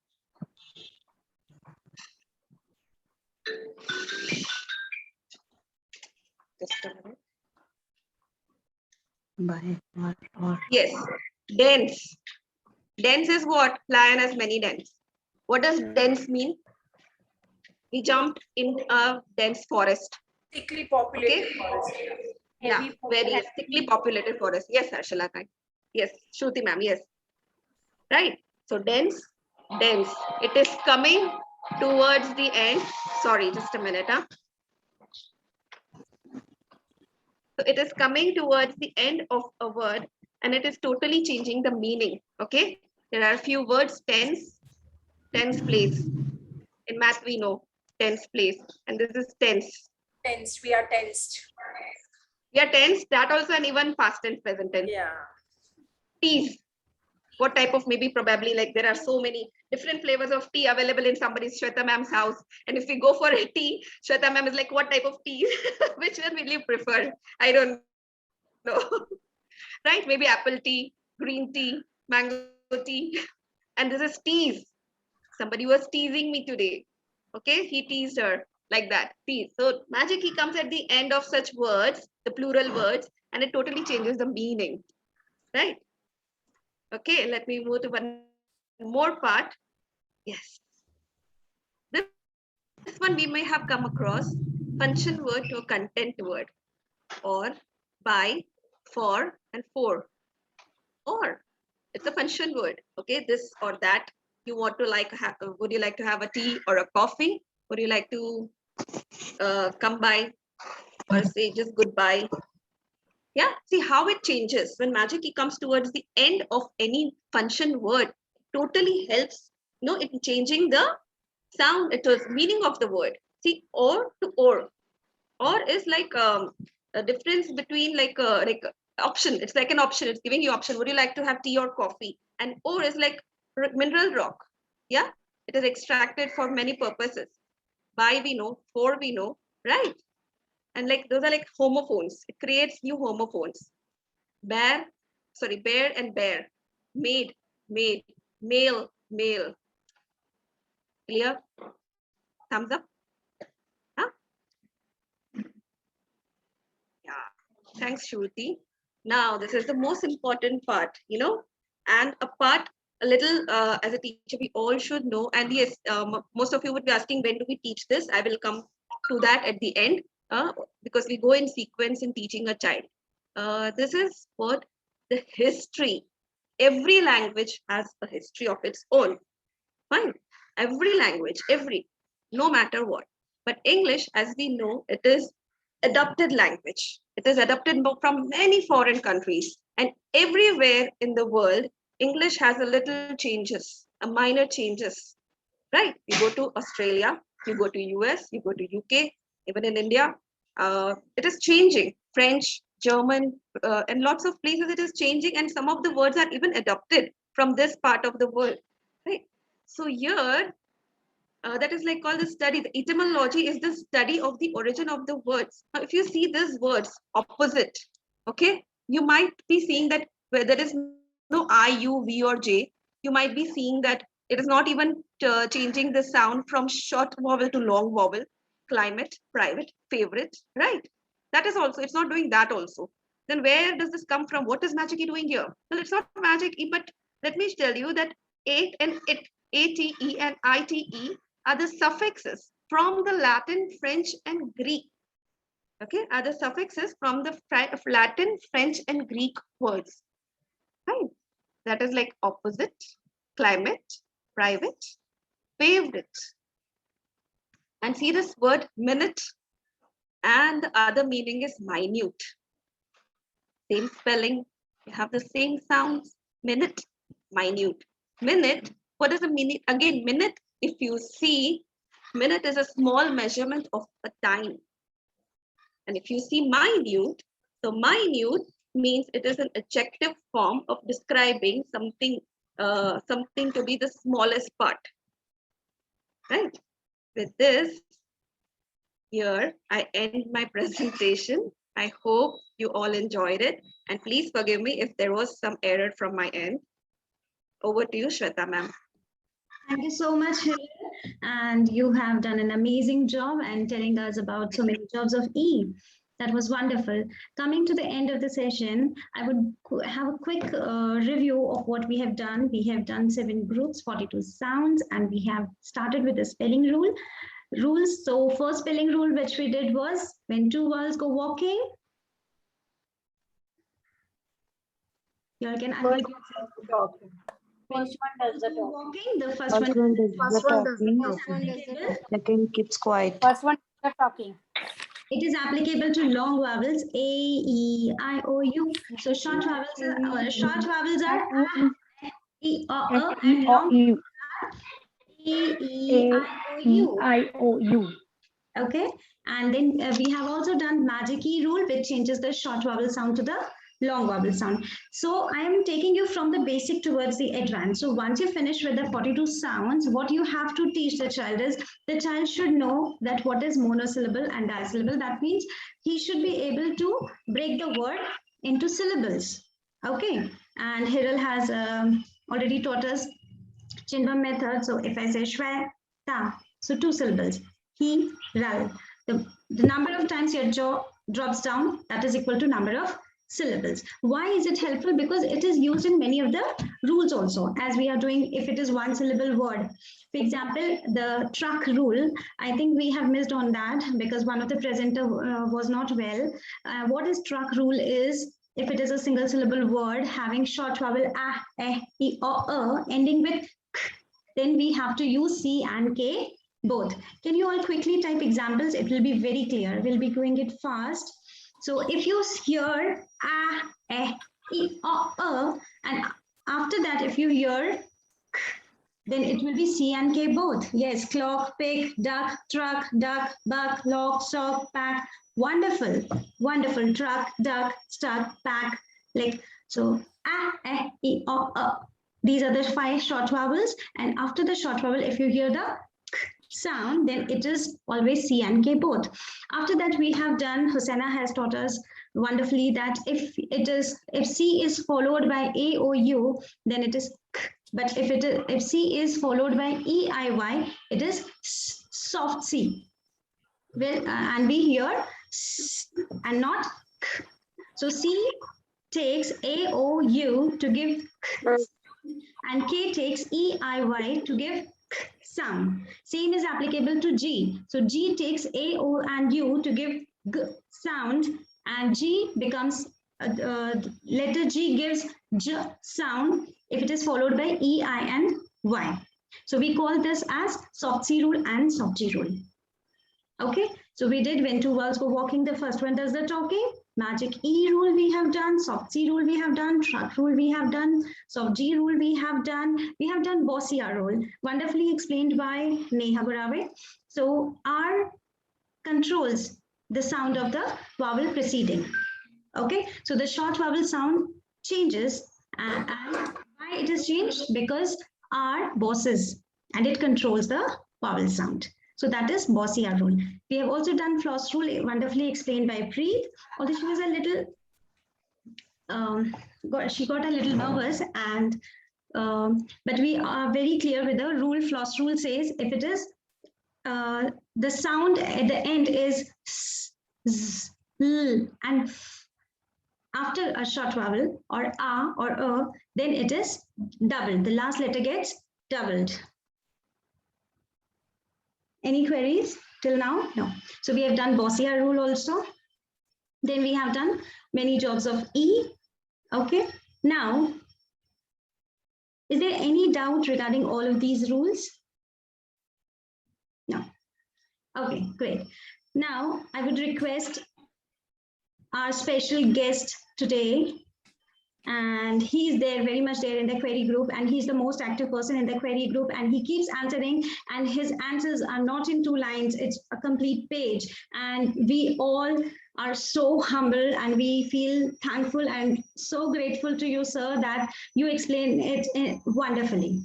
Just a minute. Yes, dense. Dense is what? Lion has many dens. What does dense mean? We jumped in a dense forest. Thickly populated forest. Yeah, very thickly populated forest. Yes, Arshila. Yes, Shruti ma'am. Yes. Right. So dense, dense. It is coming towards the end. Sorry, just a minute. So it is coming towards the end of a word and it is totally changing the meaning. Okay. There are a few words, tense, tense place. In math, we know tense place. And this is tense. Tensed. We are tensed. We are tense. That also an even past tense, present tense. Yeah. Tease. What type of, maybe probably like there are so many different flavors of tea available in somebody's Shweta ma'am's house. And if we go for a tea, Shweta ma'am is like, what type of tea? Which one will you prefer? I don't know. Right? Maybe apple tea, green tea, mango tea. And this is tease. Somebody was teasing me today. Okay, he teased her like that. Tease. So magic key comes at the end of such words, the plural words, and it totally changes the meaning. Right? Okay, let me move to one more part. Yes. This one we may have come across, function word to a content word, or by, for, and for. Or it's a function word. Okay, this or that. You want to like have, would you like to have a tea or a coffee? Would you like to come by or say just goodbye? Yeah, see how it changes when magic key comes towards the end of any function word. Totally helps, in changing the sound. It was meaning of the word. See, or to or is like a difference between like option. It's like an option. It's giving you option. Would you like to have tea or coffee? And ore is like mineral rock. Yeah, it is extracted for many purposes. By we know, for we know, right? And like those are like homophones. It creates new homophones. Bear and bear. Maid, male, male. Clear? Thumbs up? Huh? Yeah. Thanks, Shruti. Now, this is the most important part, and a part a little as a teacher, we all should know. And yes, most of you would be asking, when do we teach this? I will come to that at the end because we go in sequence in teaching a child. This is what the history. Every language has a history of its own. Fine. Every language, no matter what. But English, as we know, it is adopted language. It is adopted from many foreign countries. And everywhere in the world, English has a little changes, a minor changes, right? You go to Australia, you go to US, you go to UK, even in India, it is changing. French, German, and lots of places it is changing. And some of the words are even adopted from this part of the world, right? So here, that is like called the study. The etymology is the study of the origin of the words. Now, if you see these words opposite, okay, you might be seeing that where there is no I, U, V, or J, you might be seeing that it is not even changing the sound from short vowel to long vowel. Climate, private, favorite, right? That is also, it's not doing that also. Then where does this come from? What is magic doing here? Well, it's not magic, but let me tell you that it and it, ate and ite are the suffixes from the Latin, French, and Greek. Okay, are the suffixes from the Latin, French, and Greek words. Right? That is like opposite, climate, private, favorite. And see this word minute, and the other meaning is minute. Same spelling, you have the same sounds. Minute, minute. Minute, what is a minute? Again, minute, if you see, minute is a small measurement of a time. And if you see minute, so minute means it is an adjective form of describing something, something to be the smallest part. Right? With this, here I end my presentation. I hope you all enjoyed it. And please forgive me if there was some error from my end. Over to you, Shweta ma'am. Thank you so much, Helen. And you have done an amazing job and telling us about so many jobs of E. That was wonderful. Coming to the end of the session, I would have a quick review of what we have done. We have done 7 groups, 42 sounds, and we have started with the spelling rules. So first spelling rule which we did was when 2 vowels go walking, you all can unmute yourself. First one does the talking. Walking, the first First one does the talking. Second keeps quiet. First one is talking. It is applicable to long vowels A, E, I, O, U. So short vowels are A, E, O, and long vowels are A, E, I, O, U. Okay, and then we have also done magic E rule, which changes the short vowel sound to the long vowel sound. So I am taking you from the basic towards the advanced. So once you finish with the 42 sounds, what you have to teach the child is, the child should know that what is monosyllable and disyllable. That means he should be able to break the word into syllables. Okay, and Hiral has already taught us Chinva method. So if I say shwe, ta, so 2 syllables. He, ral. The number of times your jaw drops down, that is equal to number of syllables. Why is it helpful? Because it is used in many of the rules also, as we are doing if it is 1 syllable word. For example, the truck rule, I think we have missed on that because one of the presenter was not well. What is truck rule is, if it is a single syllable word having short vowel a, e, o, ending with k, then we have to use C and K both. Can you all quickly type examples? It will be very clear. We'll be doing it fast. So if you hear a, e, o, and after that, if you hear k, then it will be C and K both. Yes, clock, pig, duck, truck, duck, buck, lock, sock, pack. Wonderful, wonderful. Truck, duck, stuck, pack. like so. A, e, o, These are the 5 short vowels, and after the short vowel, if you hear the sound, then it is always C and K both. After that, we have done, Hosanna has taught us wonderfully that if C is followed by A or U, then it is K. But if C is followed by E, I, Y, it is soft C. Well, and we hear S and not K. So C takes A, O, U to give K, and K takes E, I, Y to give K sound. Same is applicable to G. So G takes A, O, and U to give G sound, and G becomes, letter G gives J sound if it is followed by E, I, and Y. So we call this as soft C rule and soft G rule. Okay, so we did when two vowels go walking, the first one does the talking. Magic E rule we have done, soft C rule we have done, truck rule we have done, soft G rule we have done Bossy R rule, wonderfully explained by Neha Burave. So R controls the sound of the vowel preceding. Okay, so the short vowel sound changes, and why it is changed? Because R bosses and it controls the vowel sound. So that is Bossy R rule. We have also done Floss rule, wonderfully explained by Preet. Although she was a little, she got a little nervous, and but we are very clear with the rule. Floss rule says if it is the sound at the end is s, z, l, and after a short vowel or a or then it is doubled. The last letter gets doubled. Any queries till now? No. So we have done Bossy R rule also. Then we have done many jobs of E. Okay. Now, is there any doubt regarding all of these rules? No. Okay, great. Now, I would request our special guest today, and he's there, very much there in the query group, and he's the most active person in the query group, and he keeps answering, and his answers are not in 2 lines, it's a complete page, and we all are so humble and we feel thankful and so grateful to you, sir, that you explain it wonderfully.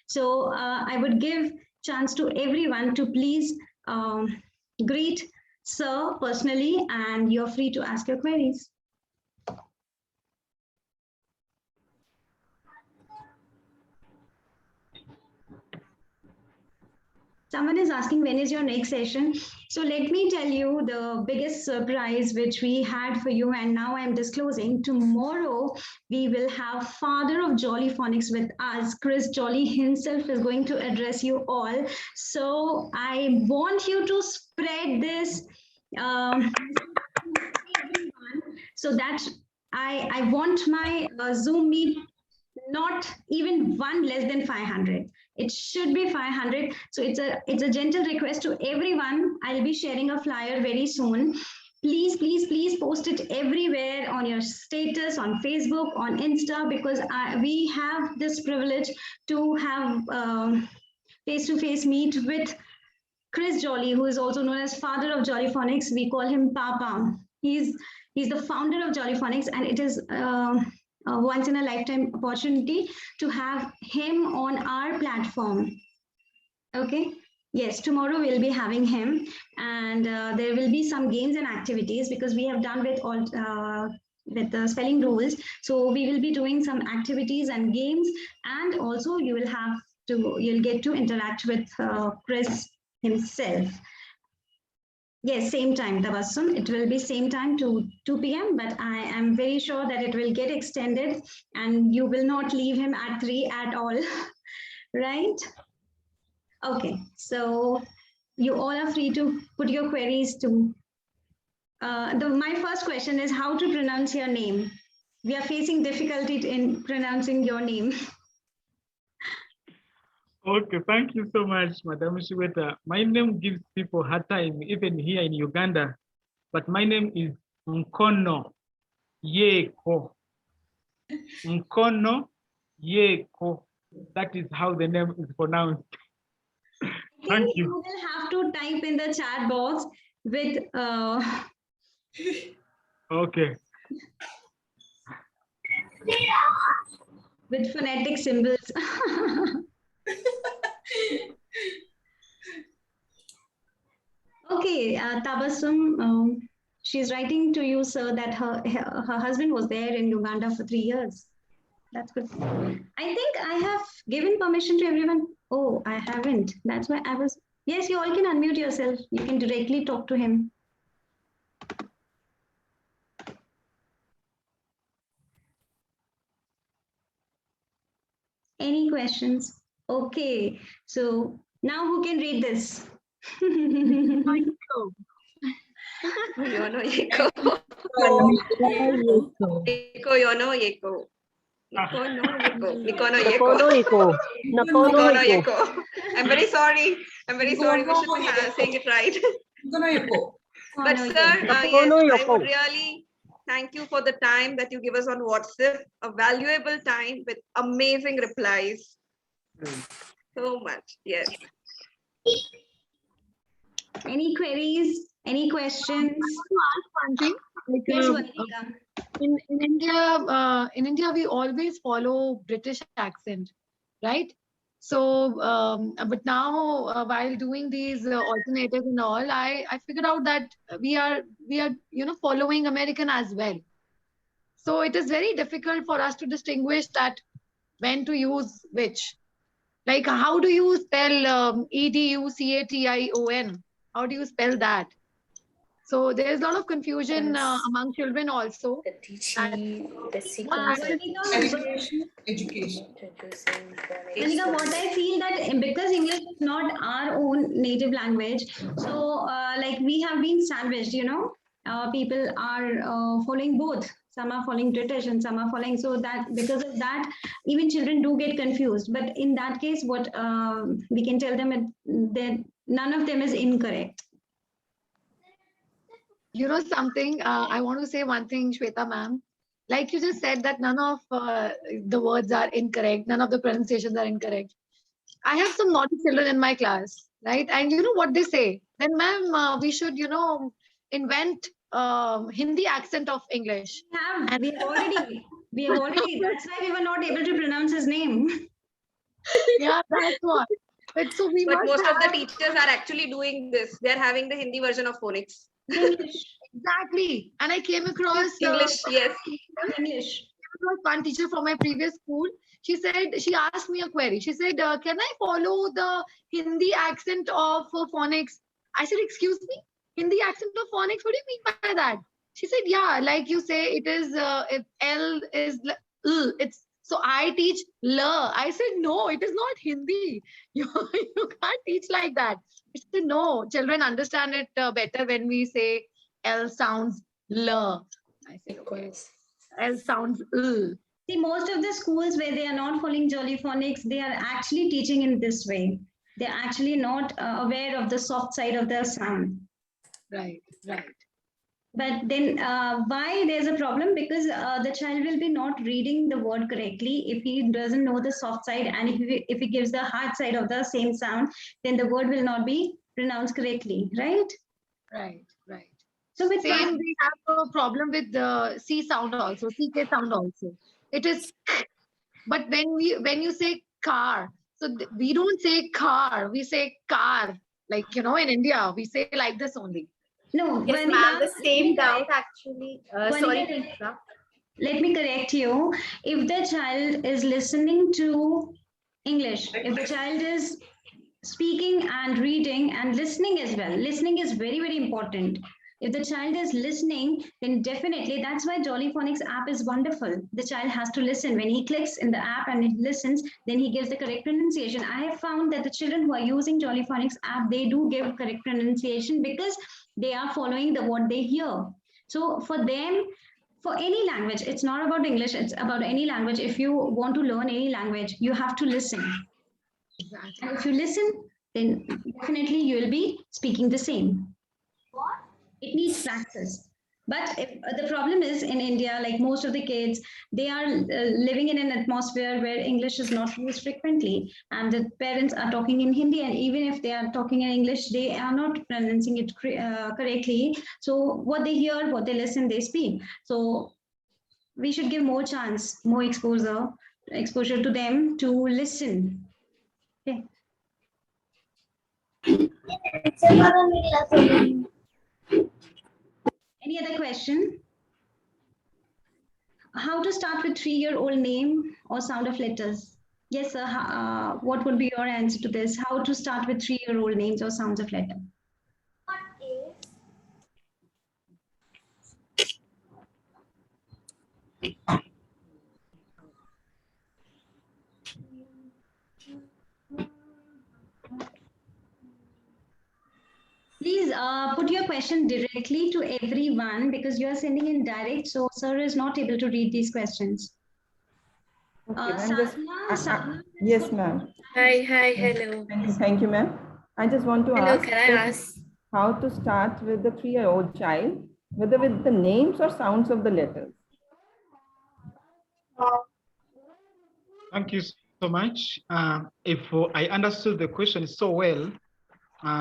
So I would give chance to everyone to please greet sir personally, and you're free to ask your queries. Someone is asking when is your next session. So let me tell you the biggest surprise which we had for you, and now I'm disclosing. Tomorrow we will have father of Jolly Phonics with us. Chris Jolly himself is going to address you all. So I want you to spread this so that I want my Zoom meet not even one less than 500. It should be 500. So it's a gentle request to everyone. I'll be sharing a flyer very soon. Please, please, please post it everywhere on your status, on Facebook, on Insta, because we have this privilege to have face-to-face meet with Chris Jolly, who is also known as father of Jolly Phonics. We call him Papa. He's the founder of Jolly Phonics, and it is once in a lifetime opportunity to have him on our platform. Okay. Yes, tomorrow we'll be having him, and there will be some games and activities because we have done with all with the spelling rules. So we will be doing some activities and games, and also you'll get to interact with Chris himself. Yes, same time, Tabassum. It will be same time to 2 p.m. But I am very sure that it will get extended, and you will not leave him at 3 at all, right? Okay, so you all are free to put your queries to. My first question is how to pronounce your name. We are facing difficulty in pronouncing your name. Okay, thank you so much, Madam Shiweta. My name gives people hard time, even here in Uganda, but my name is Nkono Yeko. Nkono Yeko. That is how the name is pronounced. Thank you. You will have to type in the chat box with. Okay. With phonetic symbols. Okay, Tabassum, she's writing to you, sir, that her husband was there in Uganda for 3 years. That's good. I think I have given permission to everyone. Oh, I haven't. That's why I was. Yes, you all can unmute yourself. You can directly talk to him. Any questions? Okay, so now who can read this? Yono Yeko. Yeko Yono Yeko. Nikono Yeko. Nikono Yeko. Nikono Yeko. I'm very sorry. I'm very sorry. We should be saying it right. But sir, yes, I would really thank you for the time that you give us on WhatsApp. A valuable time with amazing replies. So much. Yes. Any queries? Any questions? One thing. Like, Yes, in India, we always follow British accent, right? So, but now while doing these alternatives and all, I figured out that we are following American as well. So it is very difficult for us to distinguish that when to use which. Like, how do you spell EDUCATION? How do you spell that? So there is a lot of confusion among children also. The sequence education. Monica, what I feel that because English is not our own native language, so like we have been sandwiched, people are following both. Some are following British and some are following, so that because of that, even children do get confused. But in that case, what we can tell them that none of them is incorrect. You know something, I want to say one thing, Shweta ma'am. Like you just said that none of the words are incorrect, none of the pronunciations are incorrect. I have some naughty children in my class, right? And you know what they say? Then ma'am, we should, invent Hindi accent of English. We have already. That's why we were not able to pronounce his name. Yeah, that's what. But so we But must most have... of the teachers are actually doing this. They're having the Hindi version of phonics. English. Exactly. And I came across English, yes. English. One teacher from my previous school. She asked me a query. She said, can I follow the Hindi accent of phonics? I said, excuse me, Hindi accent of phonics? What do you mean by that? She said, yeah, like you say, it is, if L is, it's, so I teach L. I said, no, it is not Hindi. You can't teach like that. She said, no, children understand it better when we say L sounds L. I said, okay. L sounds L. See, most of the schools where they are not following Jolly Phonics, they are actually teaching in this way. They're actually not aware of the soft side of the sound. Right, right. But then why there's a problem? Because the child will be not reading the word correctly if he doesn't know the soft side, and if he gives the hard side of the same sound, then the word will not be pronounced correctly, right? Right, right. So with same, we have a problem with the C sound also, CK sound also. It is, but when you say car, so we don't say car, we say car. Like, in India, we say like this only. No, yes, ma'am, the same doubt actually. Sorry. Let me correct you. If the child is listening to English, if the child is speaking and reading and listening as well, listening is very, very important. If the child is listening, then definitely, that's why Jolly Phonics app is wonderful. The child has to listen. When he clicks in the app and it listens, then he gives the correct pronunciation. I have found that the children who are using Jolly Phonics app, they do give correct pronunciation because they are following what they hear. So for them, for any language, it's not about English, it's about any language. If you want to learn any language, you have to listen. Exactly. And if you listen, then definitely you will be speaking the same. It needs practice. But if, the problem is in India, like most of the kids, they are living in an atmosphere where English is not used frequently. And the parents are talking in Hindi. And even if they are talking in English, they are not pronouncing it correctly. So what they hear, what they listen, they speak. So we should give more chance, more exposure to them to listen. Okay. Any other question? How to start with 3-year-old name or sound of letters? Yes, sir. What would be your answer to this? How to start with 3-year-old names or sounds of letter? Please put your question directly to everyone because you are sending in direct, so sir is not able to read these questions. Okay, ma'am, Sadhana, yes, ma'am. Hi, hello. Thank you, ma'am. I just want to Hello, ask, can I ask? how to start with the 3-year-old child, whether with the names or sounds of the letters. Thank you so much. If I understood the question so well,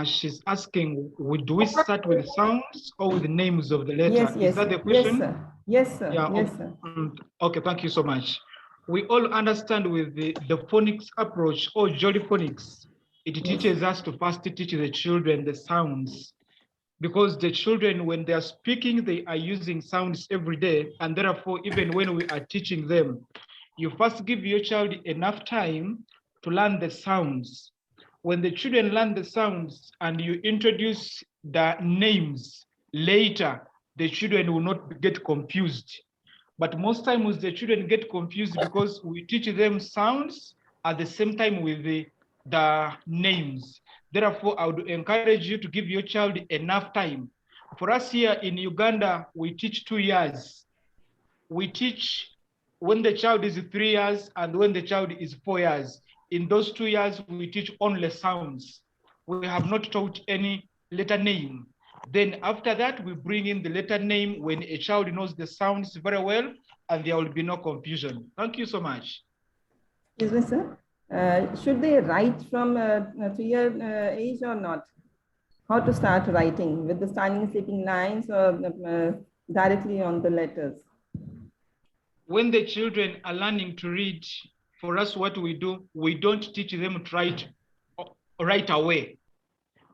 she's asking, do we start with sounds or with the names of the letter? Yes, yes. Is that the question? Yes, sir. Yes, sir. Yeah. Yes, sir. Okay, thank you so much. We all understand with the phonics approach or Jolly Phonics, it teaches us to first teach the children the sounds, because the children, when they are speaking, they are using sounds every day. And therefore, even when we are teaching them, you first give your child enough time to learn the sounds. When the children learn the sounds and you introduce the names later, the children will not get confused. But most times the children get confused because we teach them sounds at the same time with the names. Therefore, I would encourage you to give your child enough time. For us here in Uganda, we teach 2 years. We teach when the child is 3 years and when the child is 4 years. In those 2 years, we teach only sounds. We have not taught any letter name. Then after that, we bring in the letter name when a child knows the sounds very well, and there will be no confusion. Thank you so much. Excuse me, sir. Should they write from 3-year age or not? How to start writing, with the standing sleeping lines or directly on the letters? When the children are learning to read, for us, what we do, we don't teach them to write right away.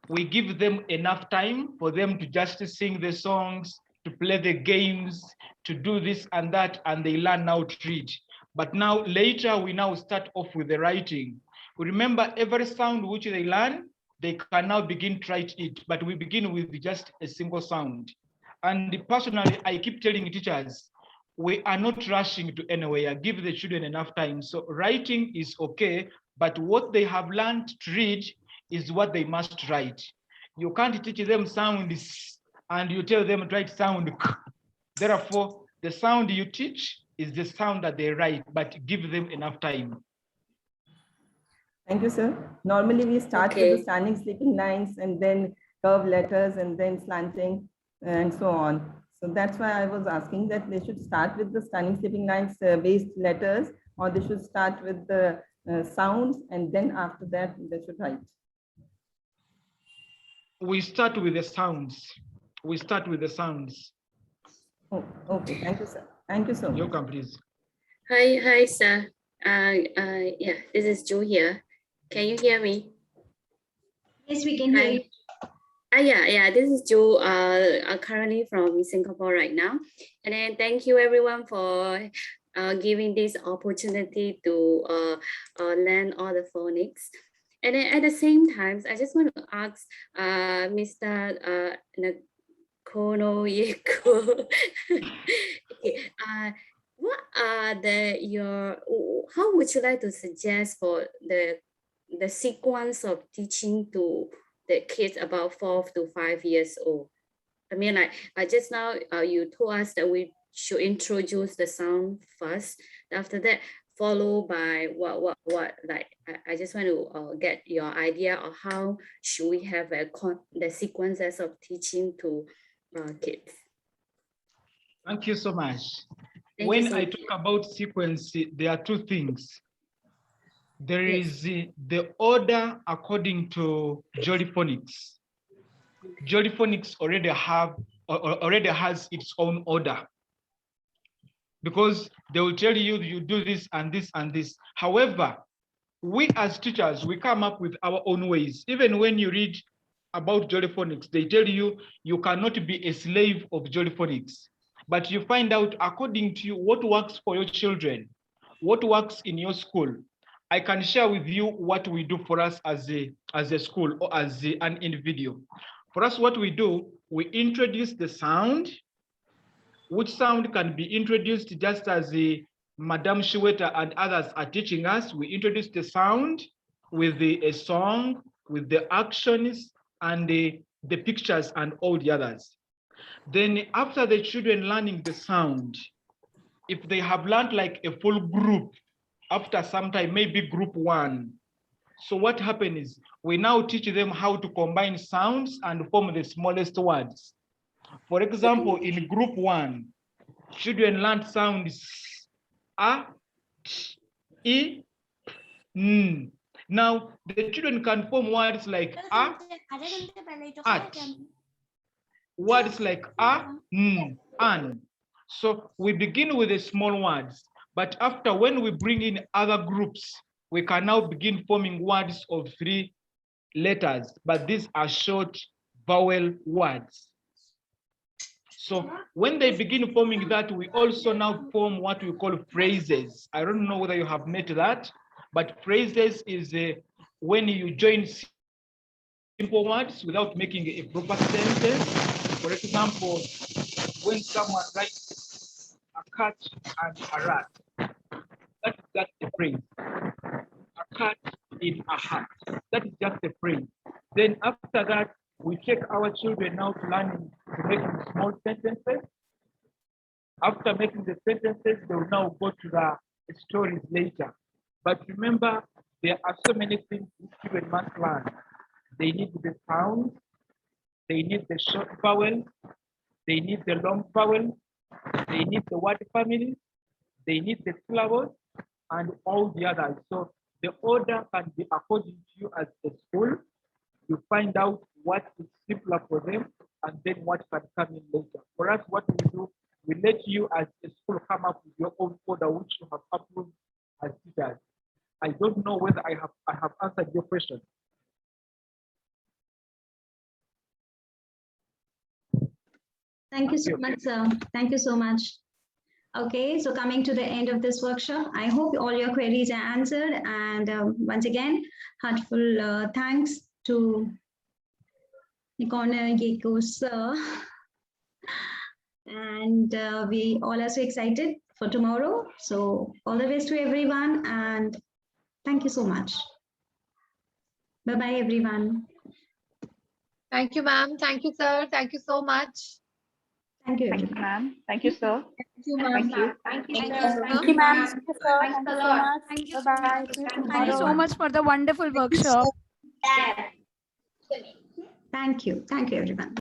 We give them enough time for them to just sing the songs, to play the games, to do this and that, and they learn how to read. But now later, we now start off with the writing. We remember every sound which they learn, they can now begin to write it, but we begin with just a single sound. And personally, I keep telling teachers, we are not rushing to anywhere. Give the children enough time. So writing is okay, but what they have learned to read is what they must write. You can't teach them sounds and you tell them to write sound. Therefore, the sound you teach is the sound that they write, but give them enough time. Thank you, sir. Normally, we start with the standing sleeping lines and then curved letters and then slanting and so on. So that's why I was asking that they should start with the standing sleeping lines based letters, or they should start with the sounds and then after that they should write. We start with the sounds. We start with the sounds. Oh, okay. Thank you, sir. Thank you so much. You can please. Hi, sir. Yeah, this is Ju here. Can you hear me? Yes, we can hear you. Yeah, this is Ju, currently from Singapore right now. And then thank you everyone for giving this opportunity to learn all the phonics. And then at the same time, I just want to ask Mr. Nakono Yeko, what are how would you like to suggest for the sequence of teaching to the kids about 4 to 5 years old? I mean, like just now you told us that we should introduce the sound first. After that, follow by what like I just want to get your idea of how should we have the sequences of teaching to kids. Thank you so much. Thank When you so I much. talk about sequence, there are two things. There is the order according to Jolly Phonics. Jolly Phonics already has its own order. because they will tell you you do this and this and this. However, we as teachers, we come up with our own ways. Even when you read about Phonics, they tell you you cannot be a slave of Phonics. But you find out, according to you, what works for your children, what works in your school. I can share with you what we do for us as a school or as an individual. For us, what we do, we introduce the sound, which sound can be introduced just as Madame Shueta and others are teaching us. We introduce the sound with a song, with the actions and the pictures and all the others. Then after the children learning the sound, if they have learned like a full group, after some time, maybe group 1. So what happens is we now teach them how to combine sounds and form the smallest words. For example, in group 1, children learned sounds a, t, I, n. Now the children can form words like a, at, words like a, n, an. So we begin with the small words, but after when we bring in other groups, we can now begin forming words of 3 letters, but these are short vowel words. So when they begin forming that, we also now form what we call phrases. I don't know whether you have met that, but phrases is when you join simple words without making a proper sentence. For example, when someone writes a cat and a rat, that's just a phrase. A cat in a hat, that is just a phrase. Then after that, we take our children now to learning to make small sentences. After making the sentences, they will now go to the stories later. But remember, there are so many things children must learn. They need the sounds, they need the short vowel, they need the long vowel, they need the word family, they need the syllables, and all the others. So the order can be according to you as a school. You find out what is simpler for them and then what can come in later. For us, what we do, we let you as a school come up with your own order which you have approved as teachers. I don't know whether I have answered your question. Thank you so much, sir. Thank you so much. Okay, so coming to the end of this workshop, I hope all your queries are answered. And once again, heartful thanks to Nikona Yeko sir. And we all are so excited for tomorrow. So all the best to everyone and thank you so much. Bye-bye, everyone. Thank you, ma'am. Thank you, sir. Thank you so much. Thank you, ma'am. Thank you, sir. Thank you, ma'am. Thank you. Thank you, Thank sir. you, ma'am. Thank you, sir. Thanks Thank a you so lot. much. Thank you. Bye-bye. See you Thank tomorrow. you so much for the wonderful workshop. Thank you. Thank you, everyone.